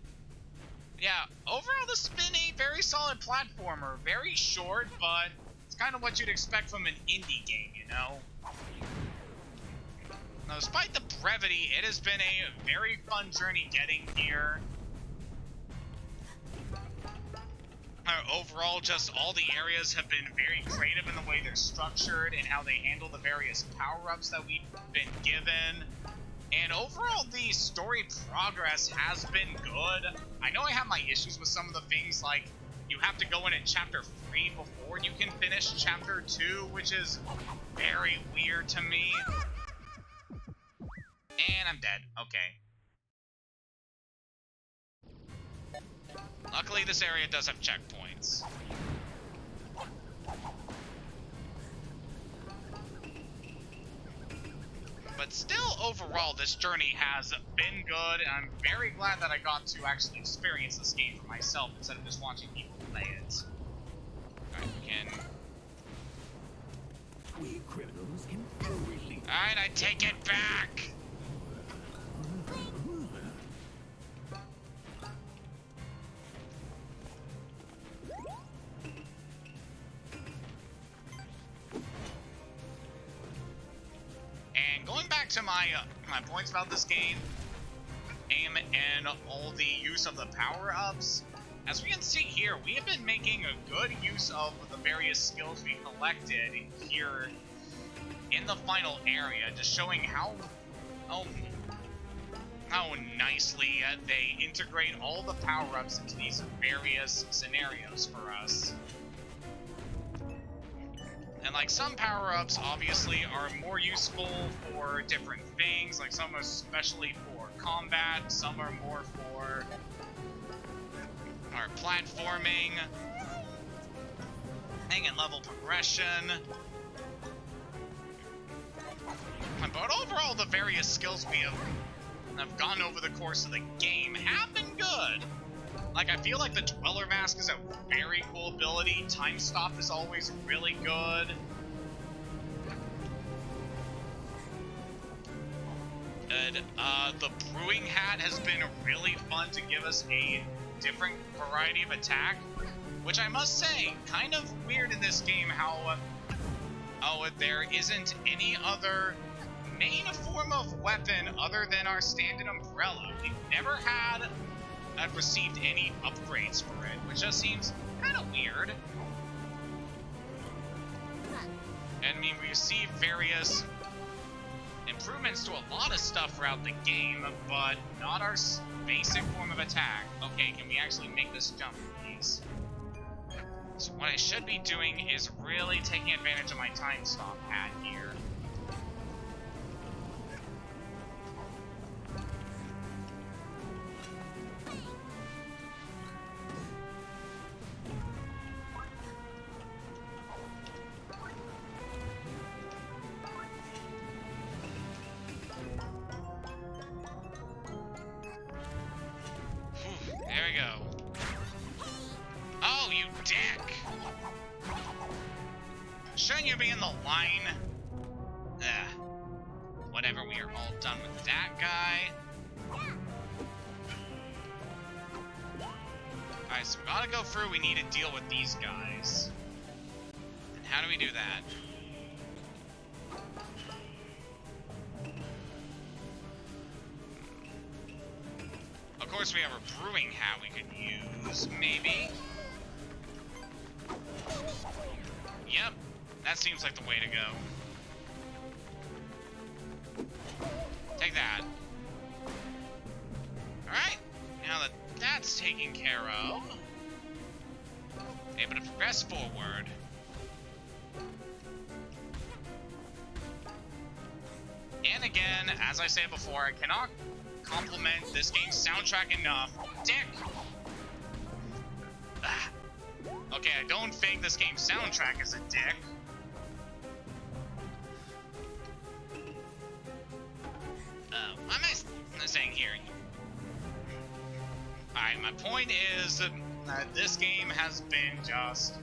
Speaker 1: Yeah, overall this has been a very solid platformer. Very short, but it's kind of what you'd expect from an indie game, you know? Now, despite the brevity, it has been a very fun journey getting here. Overall, just all the areas have been very creative in the way they're structured and how they handle the various power-ups that we've been given. And overall, the story progress has been good. I know I have my issues with some of the things, like you have to go in Chapter 3 before you can finish Chapter 2, which is very weird to me. And I'm dead. Okay. Luckily, this area does have checkpoints. But still, overall, this journey has been good, and I'm very glad that I got to actually experience this game for myself instead of just watching people play it. Alright, we can...
Speaker 6: We criminals can freely...
Speaker 1: Alright, I take it back! back to my my points about this game and all the use of the power-ups. As we can see here, we have been making a good use of the various skills we collected here in the final area, just showing how nicely they integrate all the power-ups into these various scenarios for us. And like some power-ups obviously are more useful for different things, like some are especially for combat, some are more for our platforming, and level progression. But overall, the various skills we have gotten over the course of the game have been good. Like, I feel like the Dweller Mask is a very cool ability. Time Stop is always really good. The Brewing Hat has been really fun to give us a different variety of attack, which I must say, kind of weird in this game how there isn't any other main form of weapon other than our standard umbrella. We've never received any upgrades for it, which just seems kind of weird. And I mean, we received various improvements to a lot of stuff throughout the game, but not our basic form of attack. Okay, can we actually make this jump, please? So what I should be doing is really taking advantage of my time stop hat here. There we go. Oh, you dick! Shouldn't you be in the line? Whatever, we are all done with that guy. Alright, so we gotta go through, we need to deal with these guys. And how do we do that? Of course, we have a brewing hat we could use, maybe. Yep, that seems like the way to go. Take that. Alright, now that that's taken care of, able to progress forward. And again, as I said before, I cannot compliment this game's soundtrack enough. Dick! Okay, I don't think this game's soundtrack is a dick. What am I saying here? Alright, my point is that this game has been just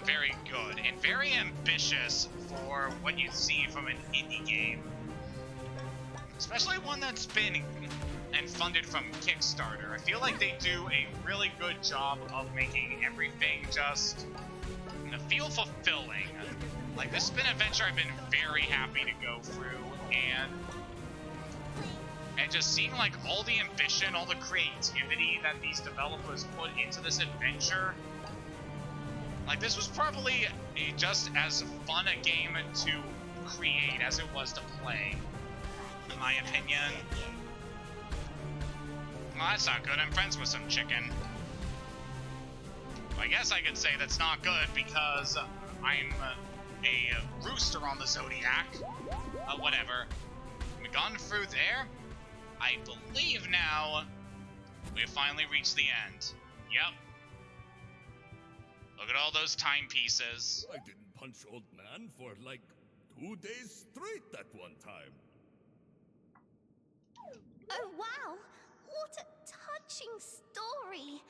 Speaker 1: very good and very ambitious for what you see from an indie game. Especially one that's been and funded from Kickstarter. I feel like they do a really good job of making everything just feel fulfilling. Like, this has been an adventure I've been very happy to go through, and just seeing like all the ambition, all the creativity that these developers put into this adventure. Like, this was probably just as fun a game to create as it was to play, in my opinion. Well, that's not good. I'm friends with some chicken. Well, I guess I could say that's not good because I'm a rooster on the Zodiac. Whatever. We've gone through there. I believe now we've finally reached the end. Yep. Look at all those timepieces.
Speaker 4: I didn't punch old man for like 2 days straight that one time.
Speaker 2: Oh, wow. What a touching story.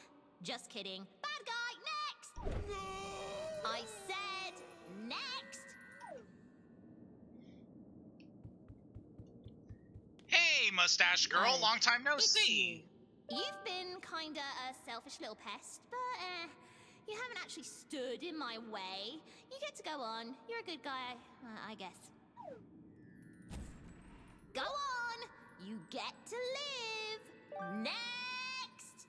Speaker 2: Just kidding. Bad guy, next!
Speaker 4: No!
Speaker 2: I said next!
Speaker 1: Hey, Mustache Girl, long time no
Speaker 2: It's
Speaker 1: see.
Speaker 2: You've been kinda a selfish little pest, but you haven't actually stood in my way. You get to go on. You're a good guy, I guess.
Speaker 11: get to live. Next!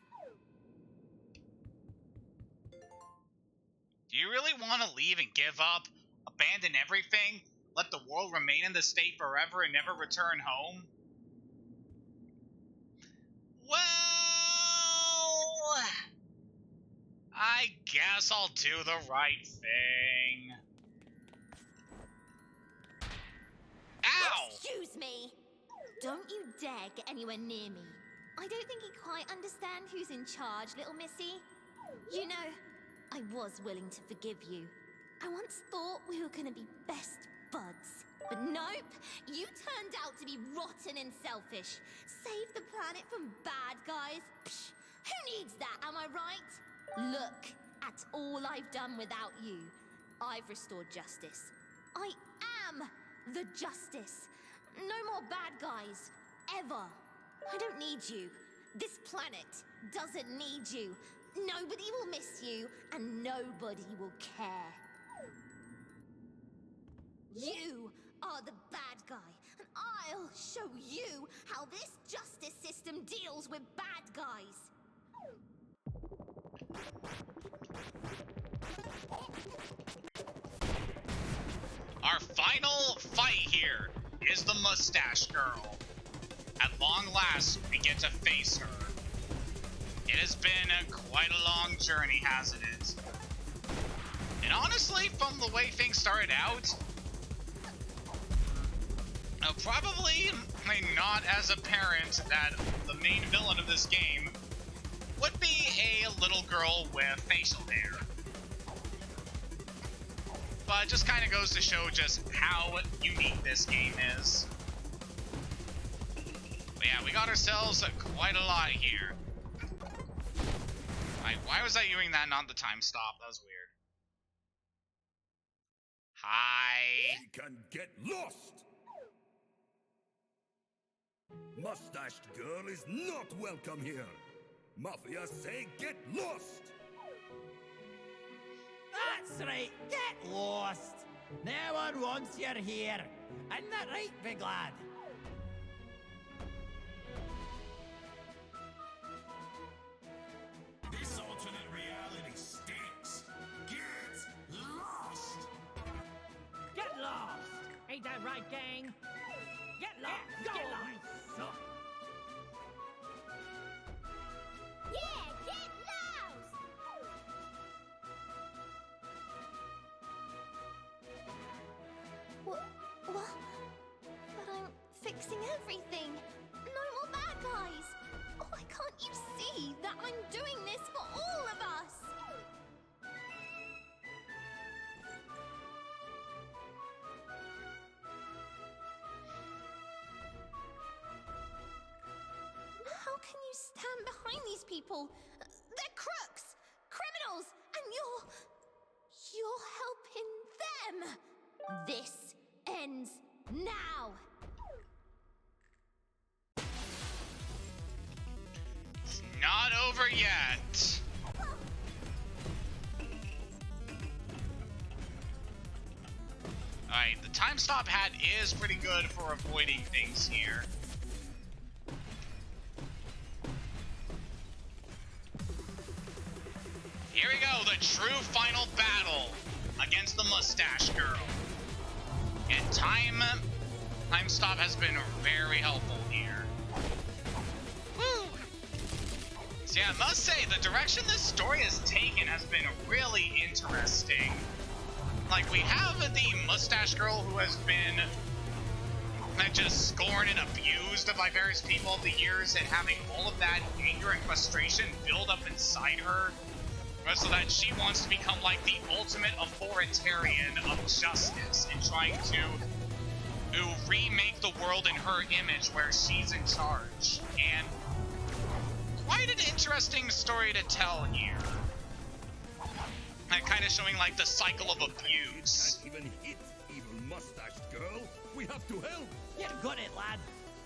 Speaker 1: Do you really want to leave and give up? Abandon everything? Let the world remain in this state forever and never return home? Well, I guess I'll do the right thing. Ow!
Speaker 11: Excuse me! Don't you dare get anywhere near me. I don't think you quite understand who's in charge, little missy. You know, I was willing to forgive you. I once thought we were gonna be best buds. But nope, you turned out to be rotten and selfish. Save the planet from bad guys. Psh, who needs that, am I right? Look at all I've done without you. I've restored justice. I am the justice. No more bad guys. Ever. I don't need you. This planet doesn't need you. Nobody will miss you, and nobody will care. You are the bad guy, and I'll show you how this justice system deals with bad guys.
Speaker 1: Our final fight here is the Mustache Girl. At long last, we get to face her. It has been quite a long journey, hasn't it? And honestly, from the way things started out, probably not as apparent that the main villain of this game would be a little girl with facial hair. But it just kind of goes to show just how unique this game is. But yeah, we got ourselves quite a lot here. Why was I doing that, not the time stop? That was weird. Hi.
Speaker 6: We can get lost! Mustached Girl is not welcome here. Mafia say get lost!
Speaker 10: That's right, get lost. No one wants you here. Isn't that right, big lad?
Speaker 7: This alternate reality stinks. Get lost!
Speaker 3: Get lost! Ain't that right, gang? Get lost! Get lost!
Speaker 2: Yeah, get lost!
Speaker 11: What? But I'm fixing everything. No more bad guys. Why can't you see that I'm doing this for all of us? How can you stand behind these people? They're crooks, criminals, and you're helping them. This ends now.
Speaker 1: It's not over yet. Alright, the time stop hat is pretty good for avoiding things here. Here we go, the true final battle against the Mustache Girl. And time stop has been very helpful here. Woo! So yeah, I must say, the direction this story has taken has been really interesting. Like, we have the Mustache Girl who has been just scorned and abused by various people over the years, and having all of that anger and frustration build up inside her, so that she wants to become like the ultimate authoritarian of justice and trying to remake the world in her image where she's in charge. And quite an interesting story to tell here. And kind of showing like the cycle of abuse.
Speaker 6: Can't even hit evil Mustached Girl. We have to help.
Speaker 10: You got it, lad.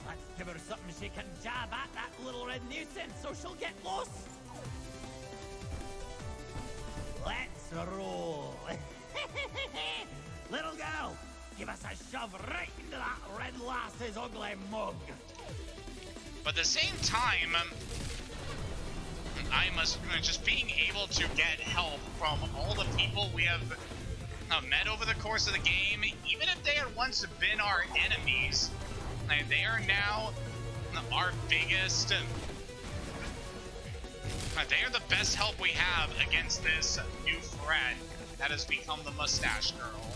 Speaker 10: Let's give her something she can jab at, that little red nuisance, so she'll get lost. Let's roll. Little girl, give us a shove right into that red lass's ugly mug.
Speaker 1: But at the same time, I must just being able to get help from all the people we have met over the course of the game, even if they had once been our enemies, they are now our biggest. They are the best help we have against this new threat that has become the Mustache Girl.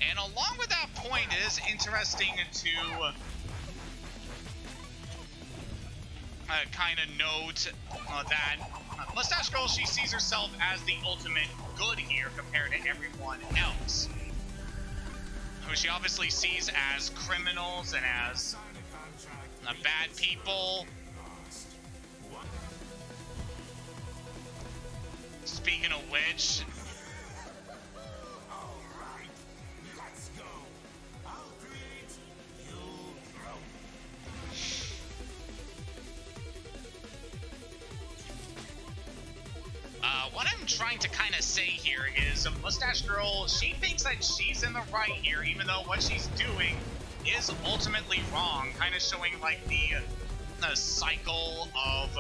Speaker 1: And along with that point, it is interesting to kind of note that Mustache Girl, she sees herself as the ultimate good here compared to everyone else, who she obviously sees as criminals and as bad people. Speaking of which, what I'm trying to kind of say here is Mustache Girl, she thinks that she's in the right here, even though what she's doing is ultimately wrong, kind of showing like the cycle of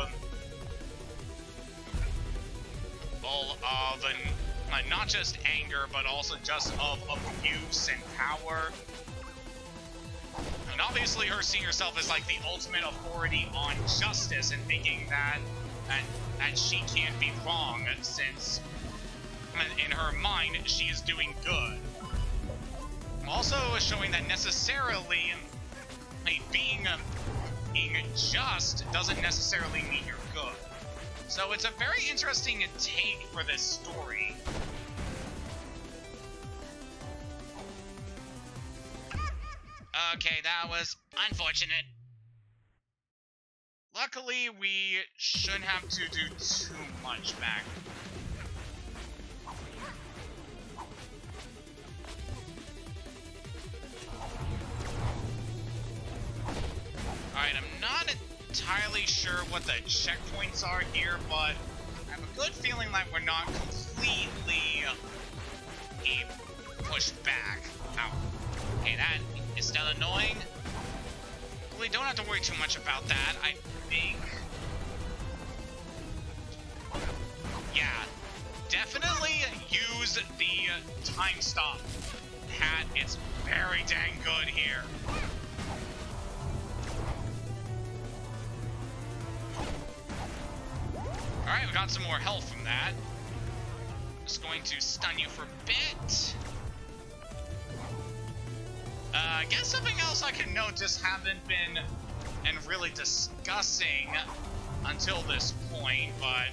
Speaker 1: not just anger, but also just of abuse and power. And obviously her seeing herself as like the ultimate authority on justice and thinking that she can't be wrong, since in her mind she is doing good. Also showing that necessarily being just doesn't necessarily mean you're good. So it's a very interesting take for this story. Okay, that was unfortunate. Luckily, we shouldn't have to do too much back. Alright, I'm not entirely sure what the checkpoints are here, but I have a good feeling that we're not completely pushed back. Ow. Okay, that is still annoying. We don't have to worry too much about that, I think. Yeah, definitely use the time stop hat. It's very dang good here. Alright, we got some more health from that. Just going to stun you for a bit. I guess something else I can note just haven't been and really discussing until this point, but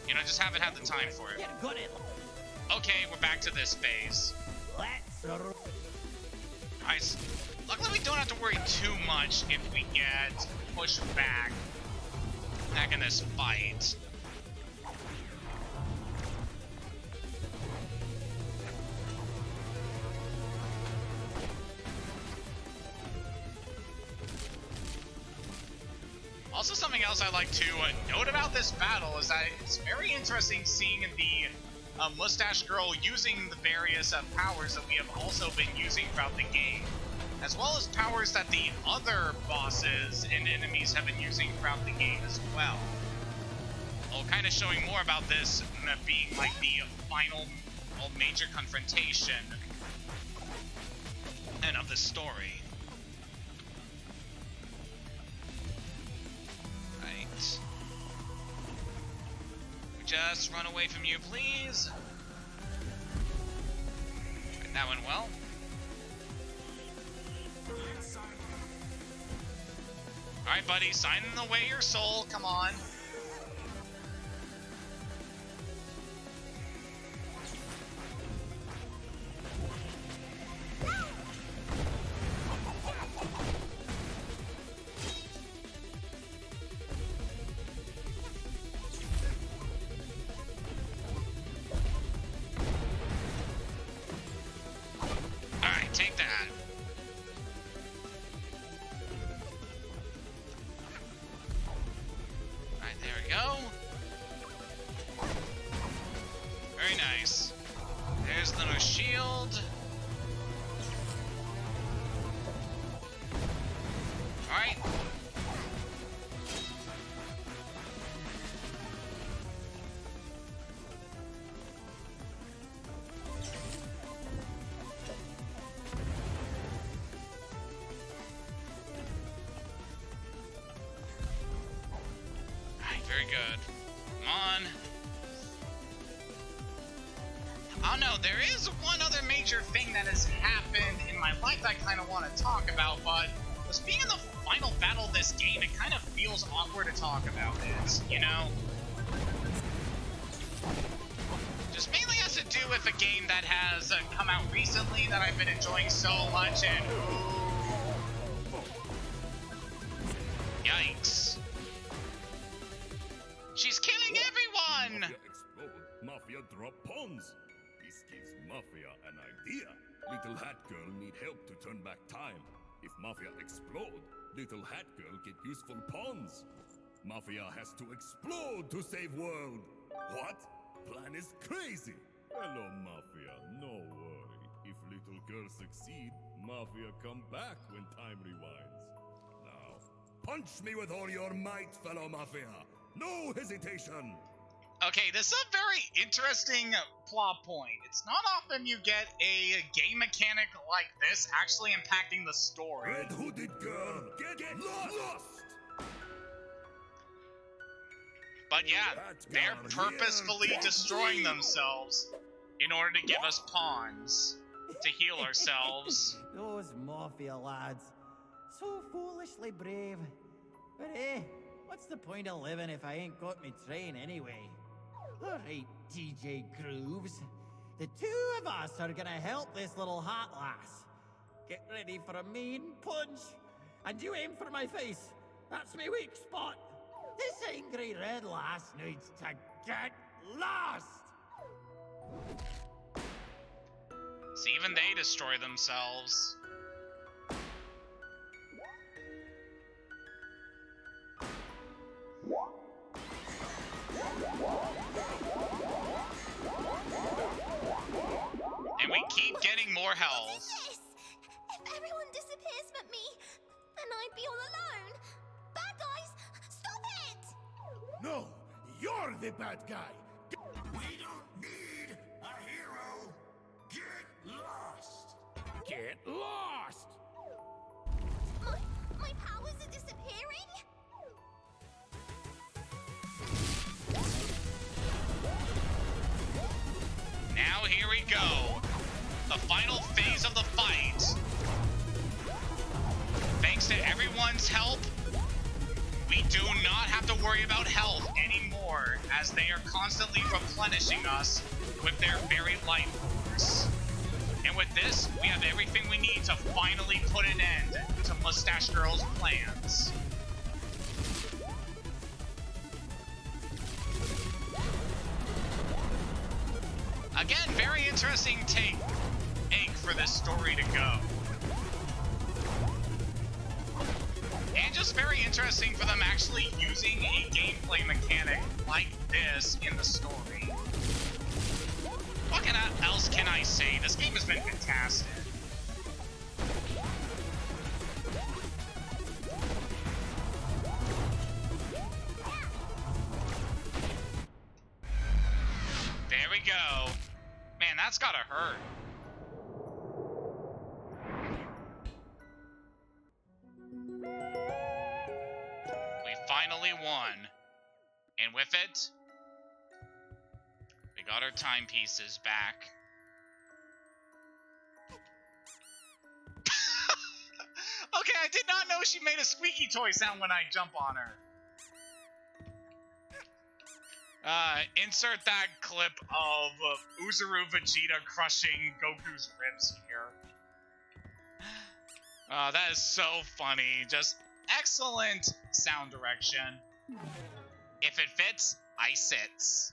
Speaker 1: you know, just haven't had the time for it. Okay, we're back to this phase. Alright, luckily we don't have to worry too much if we get pushed back in this fight. Also, something else I like to note about this battle is that it's very interesting seeing the Mustache Girl using the various powers that we have also been using throughout the game, as well as powers that the other bosses and enemies have been using throughout the game as well. Well, kind of showing more about this being like the final major confrontation and of the story. Just run away from you, please. That went well. Alright, buddy, sign away your soul. Come on. Take that. Alright, we go. Very nice. There's the no shield. Alright. Alright, very good. Come on. Oh no, there is one other major thing that has happened in my life that I kind of want to talk about, but with being in the final battle of this game, it kind of feels awkward to talk about it, you know? Just mainly has to do with a game that has come out recently that I've been enjoying so much, and yikes. She's killing everyone!
Speaker 4: Mafia explode, Mafia drop pawns. This gives Mafia an idea. Little Hat Girl need help to turn back time. If Mafia explode, Little Hat Girl get useful pawns. Mafia has to explode to save world. What? Plan is crazy. Hello, Mafia. No worry. If Little Girl succeed, Mafia come back when time rewinds. Now, punch me with all your might, fellow Mafia. No hesitation.
Speaker 1: Okay, this is a very interesting plot point. It's not often you get a game mechanic like this actually impacting the story.
Speaker 4: Red hooded girl, get lost!
Speaker 1: But yeah, they're purposefully destroying themselves in order to give us pawns to heal ourselves.
Speaker 10: Those Mafia lads. So foolishly brave. But what's the point of living if I ain't got me train anyway? Alright, DJ Grooves. The two of us are gonna help this little hot lass. Get ready for a mean punch. And you aim for my face. That's my weak spot. This angry red lass needs to get lost!
Speaker 1: See, even they destroy themselves. And we keep getting more health.
Speaker 11: What is this? If everyone disappears but me, then I'd be all alone. Bad guys, stop it!
Speaker 4: No, you're the bad guy.
Speaker 7: We don't need a hero. Get lost.
Speaker 6: Get lost!
Speaker 11: My powers are disappearing?
Speaker 1: Now here we go. The final phase of the fight. Thanks to everyone's help, we do not have to worry about health anymore, as they are constantly replenishing us with their very life force. And with this, we have everything we need to finally put an end to Mustache Girl's plans. Again, very interesting take for this story to go. And just very interesting for them actually using a gameplay mechanic like this in the story. What else can I say? This game has been fantastic. There we go. Man, that's gotta hurt. We finally won. And with it, we got our timepieces back. Okay, I did not know she made a squeaky toy sound when I jump on her. Insert that clip of Uzuru Vegeta crushing Goku's ribs here. That is so funny. Just excellent sound direction. If it fits, I sits.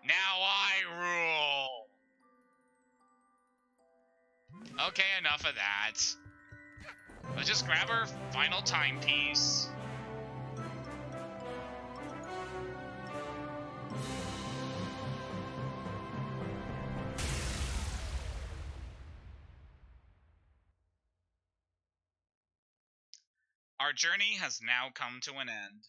Speaker 1: Now I rule. Okay, enough of that. Let's just grab our final timepiece. Our journey has now come to an end.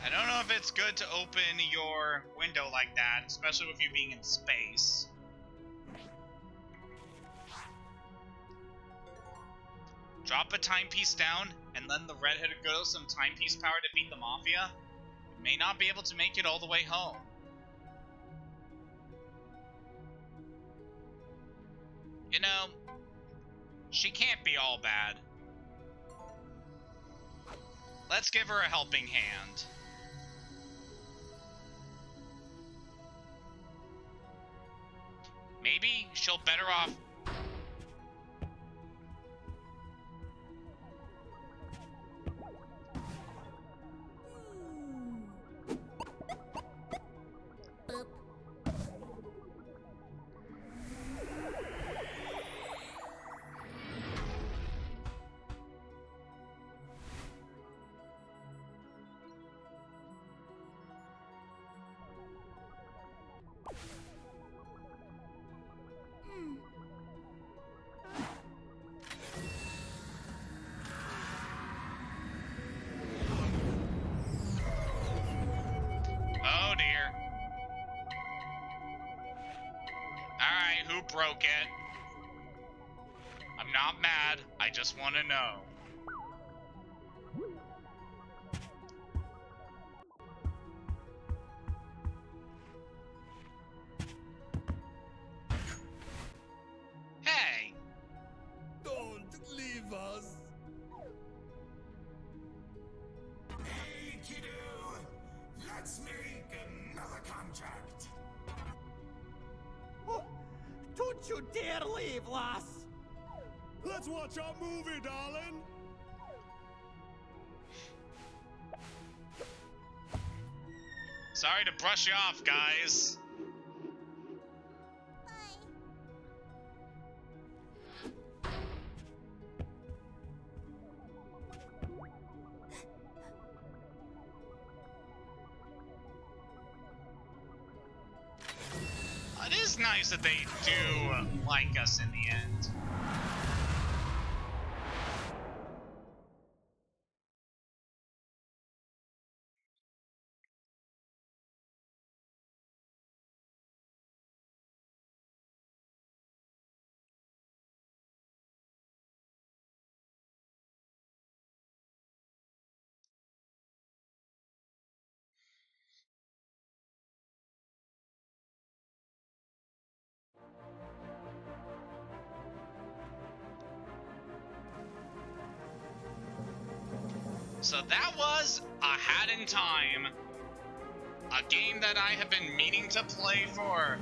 Speaker 1: I don't know if it's good to open your window like that, especially with you being in space. Drop a timepiece down and lend the red-headed girl some timepiece power to beat the mafia. You may not be able to make it all the way home. You know, she can't be all bad. Let's give her a helping hand. Maybe she'll better off. Oh dear. Alright, who broke it? I'm not mad, I just want to know. Hey!
Speaker 4: Don't leave us.
Speaker 7: Hey, kiddo! Let's make another contract.
Speaker 10: Oh, don't you dare leave, lass!
Speaker 4: Let's watch our movie, darling.
Speaker 1: Sorry to brush you off, guys. It is nice that they do like us in the end. So that was A Hat in Time, a game that I have been meaning to play for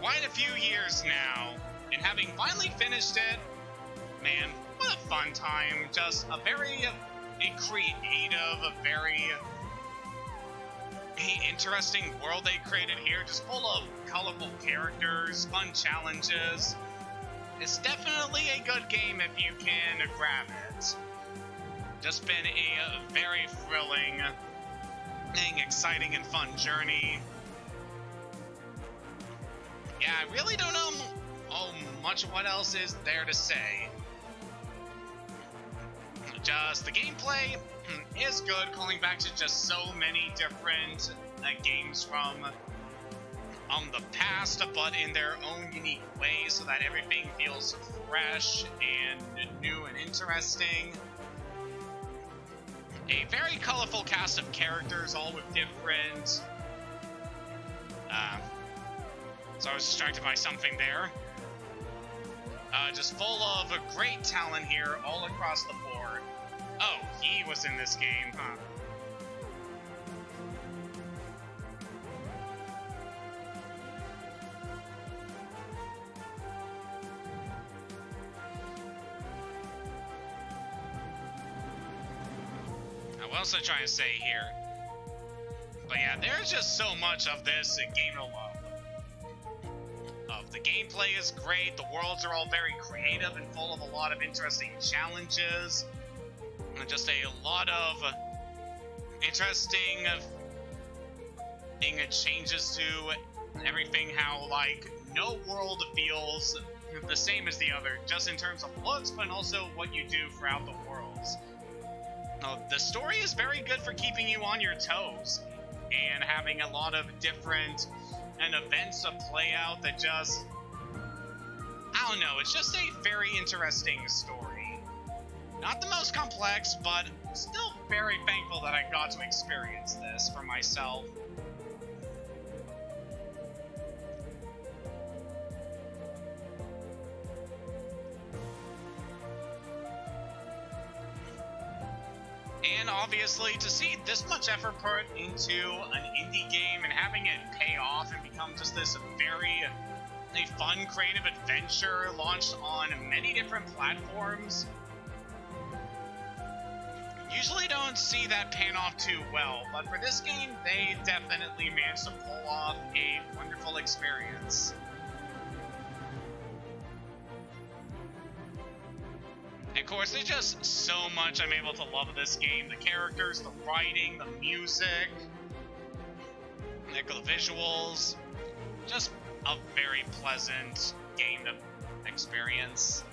Speaker 1: quite a few years now, and having finally finished it, man, what a fun time. Just a very creative, a very interesting world they created here, just full of colorful characters, fun challenges. It's definitely a good game if you can grab it. Just been a very thrilling, exciting, and fun journey. Yeah, I really don't know much of what else is there to say. Just the gameplay is good, calling back to just so many different games from the past, but in their own unique ways, so that everything feels fresh and new and interesting. A very colorful cast of characters, all with different... so I was distracted by something there. Just full of a great talent here, all across the board. Oh, he was in this game, huh? what else am I trying to say here? But yeah, there's just so much of this game to love. The gameplay is great, the worlds are all very creative and full of a lot of interesting challenges. And just a lot of interesting changes to everything, how, like, no world feels the same as the other, just in terms of looks, but also what you do throughout the worlds. The story is very good for keeping you on your toes, and having a lot of different events to play out that just, I don't know, it's just a very interesting story. Not the most complex, but still very thankful that I got to experience this for myself. And obviously, to see this much effort put into an indie game and having it pay off and become just this very fun, creative adventure launched on many different platforms, usually don't see that pan off too well, but for this game, they definitely managed to pull off a wonderful experience. And of course, there's just so much I'm able to love of this game. The characters, the writing, the music, the visuals. Just a very pleasant game to experience.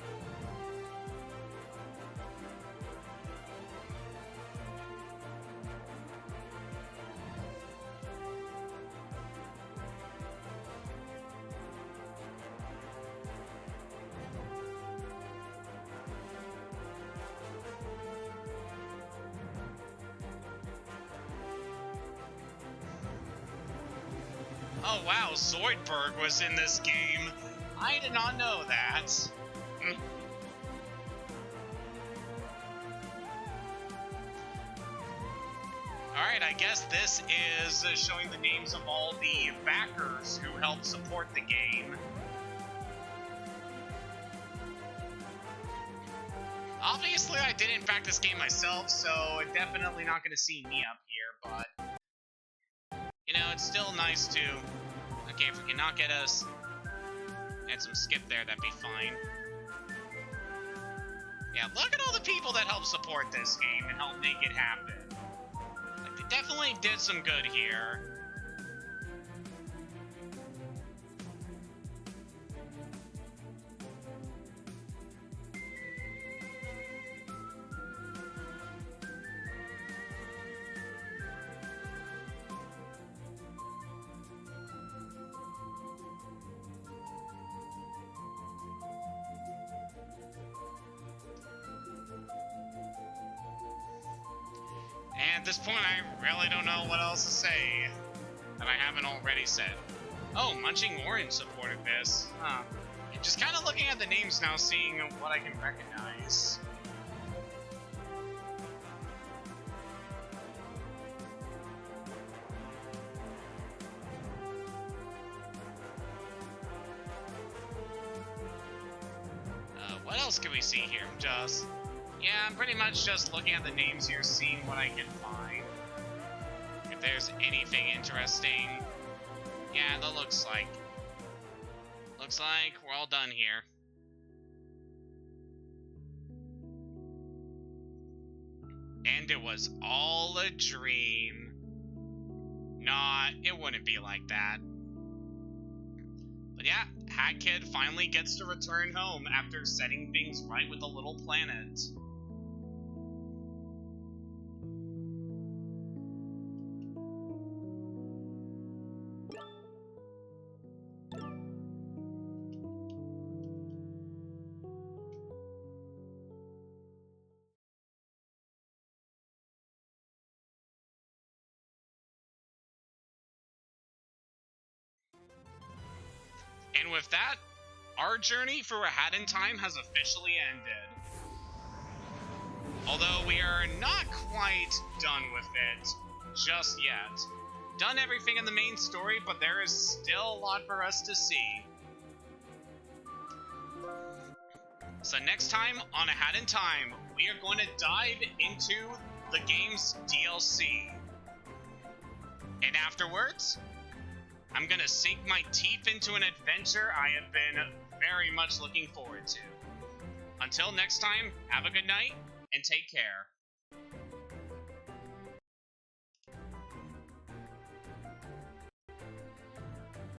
Speaker 1: Oh wow, Zoidberg was in this game. I did not know that. Alright, I guess this is showing the names of all the backers who helped support the game. Obviously, I didn't back this game myself, so definitely not going to see me up here, but you know, it's still nice to... Okay, if we cannot get us... and some skip there, that'd be fine. Yeah, look at all the people that helped support this game and help make it happen. Like, they definitely did some good here. And at this point, I really don't know what else to say that I haven't already said. Oh, Munching Orange supported this. Huh. Just kind of looking at the names now, seeing what I can recognize. What else can we see here? Yeah, I'm pretty much just looking at the names here, seeing what I can find. If there's anything interesting. Yeah, that looks like we're all done here. And it was all a dream. Nah, it wouldn't be like that. But yeah, Hat Kid finally gets to return home after setting things right with the little planet. And with that, our journey for A Hat in Time has officially ended. Although we are not quite done with it just yet. Done everything in the main story, but there is still a lot for us to see. So next time on A Hat in Time, we are going to dive into the game's DLC. And afterwards, I'm gonna sink my teeth into an adventure I have been very much looking forward to. Until next time, have a good night and take care.